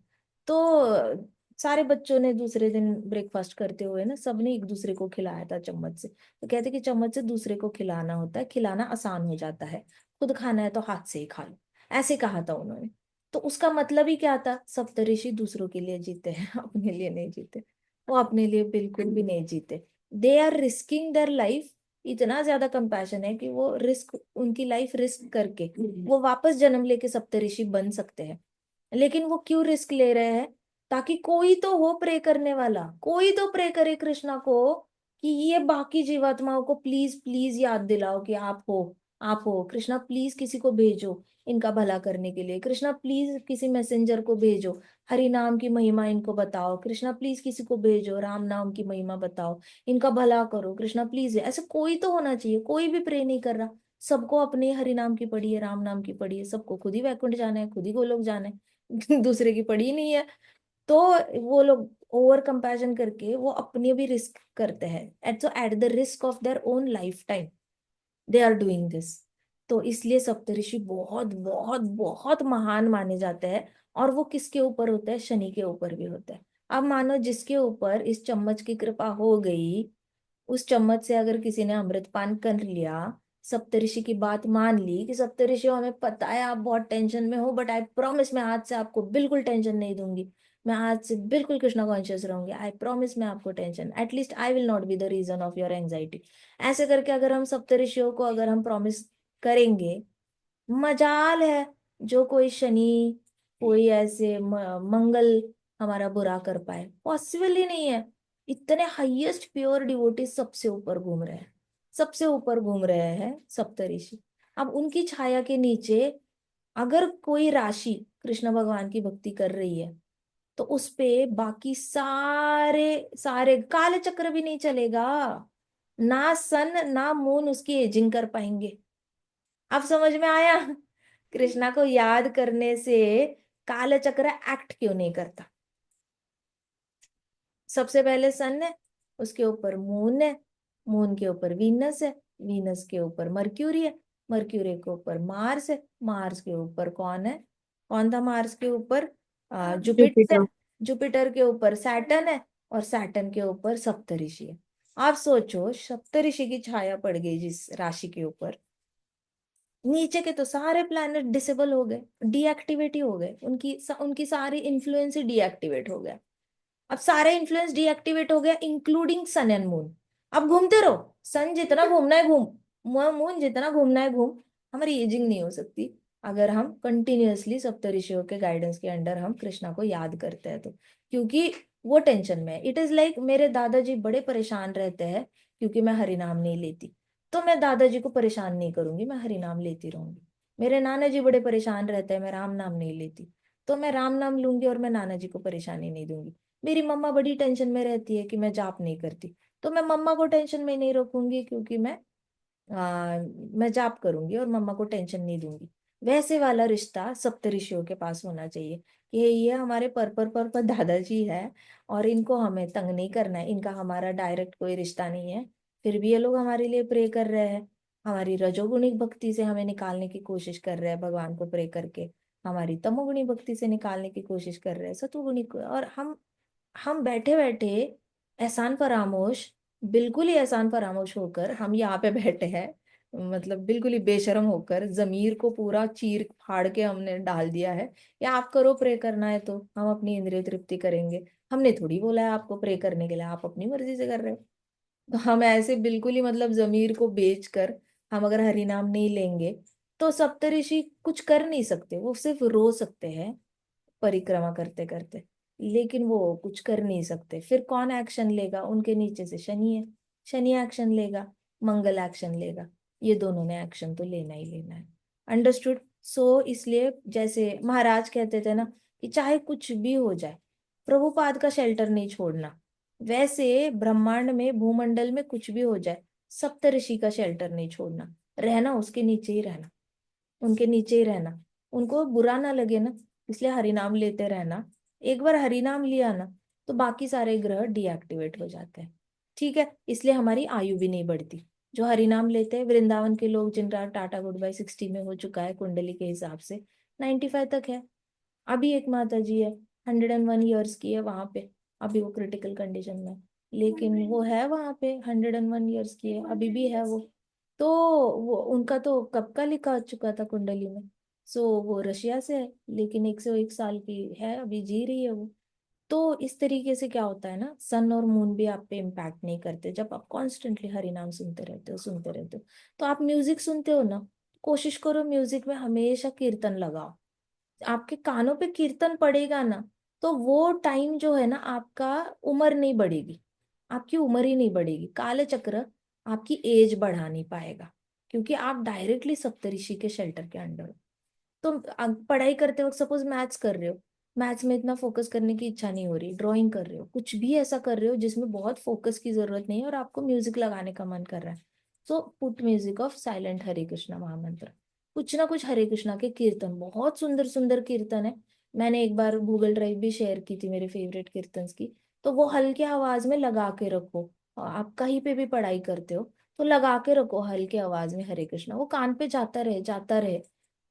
तो सारे बच्चों ने दूसरे दिन ब्रेकफास्ट करते हुए ना, सबने एक दूसरे को खिलाया था चम्मच से। तो कहते कि चम्मच से दूसरे को खिलाना होता है, खिलाना आसान हो जाता है, खुद खाना है तो हाथ से ही खा लो, ऐसे कहा था उन्होंने। तो उसका मतलब ही क्या था, सप्तऋषि दूसरों के लिए जीते हैं अपने लिए नहीं जीते। वो अपने लिए बिल्कुल भी नहीं जीते। They are risking their life, इतना ज्यादा कंपैशन है कि वो रिस्क, उनकी लाइफ रिस्क करके वो वापस जन्म लेके सप्तऋषि बन सकते हैं। लेकिन वो क्यों रिस्क ले रहे हैं, ताकि कोई तो हो प्रे करने वाला, कोई तो प्रे करे कृष्णा को कि ये बाकी जीवात्माओं को प्लीज प्लीज याद दिलाओ कि आप हो, आप हो कृष्णा, प्लीज किसी को भेजो इनका भला करने के लिए, कृष्णा प्लीज किसी मैसेंजर को भेजो, हरि नाम की महिमा इनको बताओ, कृष्णा प्लीज किसी को भेजो, राम नाम की महिमा बताओ, इनका भला करो कृष्णा प्लीज। ऐसे कोई तो होना चाहिए, कोई भी प्रे नहीं कर रहा, सबको अपने हरि नाम की पड़ी है, राम नाम की पड़ी है, सबको खुद ही वैकुंठ जाना है, खुद ही गोलोक जाना है दूसरे की पड़ी ही नहीं है। तो वो लोग ओवर कंपैरिजन करके वो अपने भी रिस्क करते हैं, at the risk of their own life time they are doing this. तो इसलिए सप्तऋषि बहुत बहुत बहुत महान माने जाते हैं। और वो किसके ऊपर होता है, शनि के ऊपर भी होता है। अब मानो जिसके ऊपर इस चम्मच की कृपा हो गई, उस चम्मच से अगर किसी ने अमृतपान कर लिया, सप्तऋषि की बात मान ली कि सप्तऋषि हमें पता है आप बहुत टेंशन में हो, बट आई प्रॉमिस मैं आज से आपको बिल्कुल टेंशन नहीं दूंगी, मैं आज से बिल्कुल कृष्णा कॉन्शियस रहूंगी, आई प्रॉमिस मैं आपको tension, at least I will not be the reason of your anxiety. ऐसे करके अगर हम सप्तऋषियों को अगर हम प्रॉमिस करेंगे, मजाल है जो कोई शनि, कोई ऐसे मंगल हमारा बुरा कर पाए, पॉसिबल ही नहीं है। इतने हाईएस्ट प्योर डिवोटी सबसे ऊपर घूम रहे हैं, सबसे ऊपर घूम रहे हैं सप्तऋषि। अब उनकी छाया के नीचे अगर कोई राशि कृष्ण भगवान की भक्ति कर रही है, तो उस पे बाकी सारे सारे काले चक्र भी नहीं चलेगा, ना सन ना मून उसकी एजिंग कर पाएंगे। अब समझ में आया कृष्णा को याद करने से काल चक्र एक्ट क्यों नहीं करता। सबसे पहले सन है, उसके ऊपर मून है, मून के ऊपर वीनस है, वीनस के ऊपर मर्क्यूरी है, मर्क्यूरी के ऊपर मार्स है, मार्स के ऊपर कौन है, कौन था मार्स के ऊपर, जुपिटर है, जुपिटर। जुपिटर के ऊपर सैटर्न है, और सैटर्न के ऊपर सप्तऋषि है। आप सोचो सप्तऋषि की छाया पड़ गई जिस राशि के ऊपर, नीचे के तो सारे प्लैनेट डिसेबल हो गए, डीएक्टिवेट ही हो गए, उनकी सारी इन्फ्लुएंस ही डीएक्टिवेट हो गया। अब सारे इन्फ्लुएंस डीएक्टिवेट हो गया इंक्लूडिंग सन एंड मून। अब घूमते रहो, सन जितना घूमना है घूम, मून जितना घूमना है घूम, हमारी एजिंग नहीं हो सकती अगर हम कंटिन्यूअसली सप्तऋषियों के गाइडेंस के अंडर हम कृष्णा को याद करते हैं तो। क्योंकि वो टेंशन में, इट इज लाइक मेरे दादाजी बड़े परेशान रहते हैं क्योंकि मैं हरि नाम नहीं लेती, तो मैं दादाजी को परेशान नहीं करूंगी, मैं हरि नाम लेती रहूंगी। मेरे नाना जी बड़े परेशान रहते हैं, मैं राम नाम नहीं लेती, तो मैं राम नाम लूंगी और मैं नाना जी को परेशानी नहीं दूंगी। मेरी मम्मा बड़ी टेंशन में रहती है कि मैं जाप नहीं करती, तो मैं मम्मा को टेंशन में नहीं रखूंगी क्योंकि मैं जाप करूंगी और मम्मा को टेंशन नहीं दूंगी। वैसे वाला रिश्ता सप्तऋषियों के पास होना चाहिए कि ये हमारे पर दादाजी है और इनको हमें तंग नहीं करना है, इनका हमारा डायरेक्ट कोई रिश्ता नहीं है, फिर भी ये लोग हमारे लिए प्रे कर रहे हैं, हमारी रजोगुणी भक्ति से हमें निकालने की कोशिश कर रहे हैं भगवान को प्रे करके, हमारी तमोगुणी भक्ति से निकालने की कोशिश कर रहे हैं सतोगुणी को। और हम बैठे बैठे एहसान फरामोश, बिल्कुल ही एहसान फरामोश होकर हम यहाँ पे बैठे हैं, मतलब बिल्कुल ही बेशर्म होकर जमीर को पूरा चीर फाड़ के हमने डाल दिया है। या आप करो प्रे करना है तो हम अपनी इंद्रिय तृप्ति करेंगे, हमने थोड़ी बोला है आपको प्रे करने के लिए, आप अपनी मर्जी से कर रहे हो। तो हम ऐसे बिल्कुल ही मतलब जमीर को बेच कर हम अगर हरि नाम नहीं लेंगे, तो सप्तऋषि कुछ कर नहीं सकते, वो सिर्फ रो सकते हैं परिक्रमा करते करते, लेकिन वो कुछ कर नहीं सकते। फिर कौन एक्शन लेगा, उनके नीचे से शनि है, शनि एक्शन लेगा, मंगल एक्शन लेगा, ये दोनों ने एक्शन तो लेना ही लेना है। अंडरस्टूड। सो इसलिए जैसे महाराज कहते थे ना कि चाहे कुछ भी हो जाए, प्रभुपाद का शेल्टर नहीं छोड़ना। वैसे ब्रह्मांड में, भूमंडल में कुछ भी हो जाए, सप्तऋषि का शेल्टर नहीं छोड़ना, रहना उसके नीचे ही रहना, उनके नीचे ही रहना, उनको बुरा ना लगे ना, इसलिए हरिनाम लेते रहना। एक बार हरिनाम लिया ना तो बाकी सारे ग्रह डीएक्टिवेट हो जाते हैं, ठीक है? इसलिए हमारी आयु भी नहीं बढ़ती। जो हरिनाम लेते हैं, वृंदावन के लोग जिनका टाटा गुड बाय 60 में हो चुका है कुंडली के हिसाब से, 95 तक है। अभी एक माता जी है, 101 ईयर्स की है वहां पे, अभी वो क्रिटिकल कंडीशन में, लेकिन वो है वहां पे, 101 ईयर्स की है, अभी भी है वो। तो वो उनका तो कब का लिखा आ चुका था कुंडली में। सो वो रशिया से है, लेकिन 101 साल की है, अभी जी रही है वो। तो इस तरीके से क्या होता है ना, सन और मून भी आप पे इम्पैक्ट नहीं करते जब आप कॉन्स्टेंटली हरि नाम सुनते रहते हो। तो आप म्यूजिक सुनते हो ना, कोशिश करो म्यूजिक में हमेशा कीर्तन लगाओ। आपके कानों पे कीर्तन पड़ेगा ना, तो वो टाइम जो है ना, आपका उम्र नहीं बढ़ेगी, आपकी उम्र ही नहीं बढ़ेगी, काल चक्र आपकी एज बढ़ा नहीं पाएगा, क्योंकि आप डायरेक्टली सप्तऋषि के शेल्टर के अंडर हो। तो आप पढ़ाई करते वक्त सपोज मैथ्स कर रहे हो, मैथ्स में इतना फोकस करने की इच्छा नहीं हो रही, ड्राइंग कर रहे हो, कुछ भी ऐसा कर रहे हो जिसमें बहुत फोकस की जरूरत नहीं है और आपको म्यूजिक लगाने का मन कर रहा है, so put music of silent Hare Krishna Mahamantra. कुछ ना कुछ हरे कृष्णा के कीर्तन, बहुत सुंदर सुंदर कीर्तन है। मैंने एक बार गूगल ड्राइव भी शेयर की थी मेरे फेवरेट कीर्तन की। तो वो हल्के आवाज में लगा के रखो, आप कहीं पे भी पढ़ाई करते हो तो लगा के रखो हल्के आवाज में हरे कृष्णा, वो कान पे जाता रहे जाता रहे।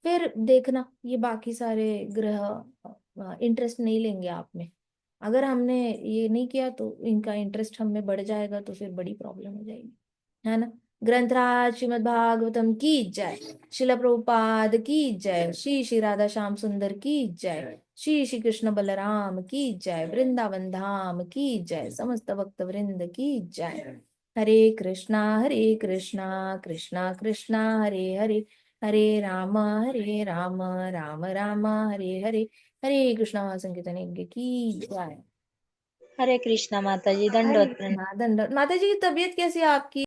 फिर देखना ये बाकी सारे ग्रह इंटरेस्ट नहीं लेंगे आप में। अगर हमने ये नहीं किया तो इनका इंटरेस्ट हम में बढ़ जाएगा, तो फिर बड़ी प्रॉब्लम हो जाएगी, है ना? ग्रंथराज श्रीमद् भागवतम की जय, शिला प्रभुपाद की जय, श्री श्री राधा श्याम सुंदर की जय, श्री श्री कृष्ण बलराम की जय, वृंदावन धाम की जय, समस्त भक्त वृंद की जय। हरे कृष्णा कृष्णा कृष्णा हरे हरे, हरे राम राम राम हरे हरे, हरे कृष्णा महासंकीर्तन यज्ञ की जय। हरे कृष्णा माता जी, हरे दंडवत प्रणाम। कृष्णा, दंडवत। माता जी की तबीयत कैसी है आपकी?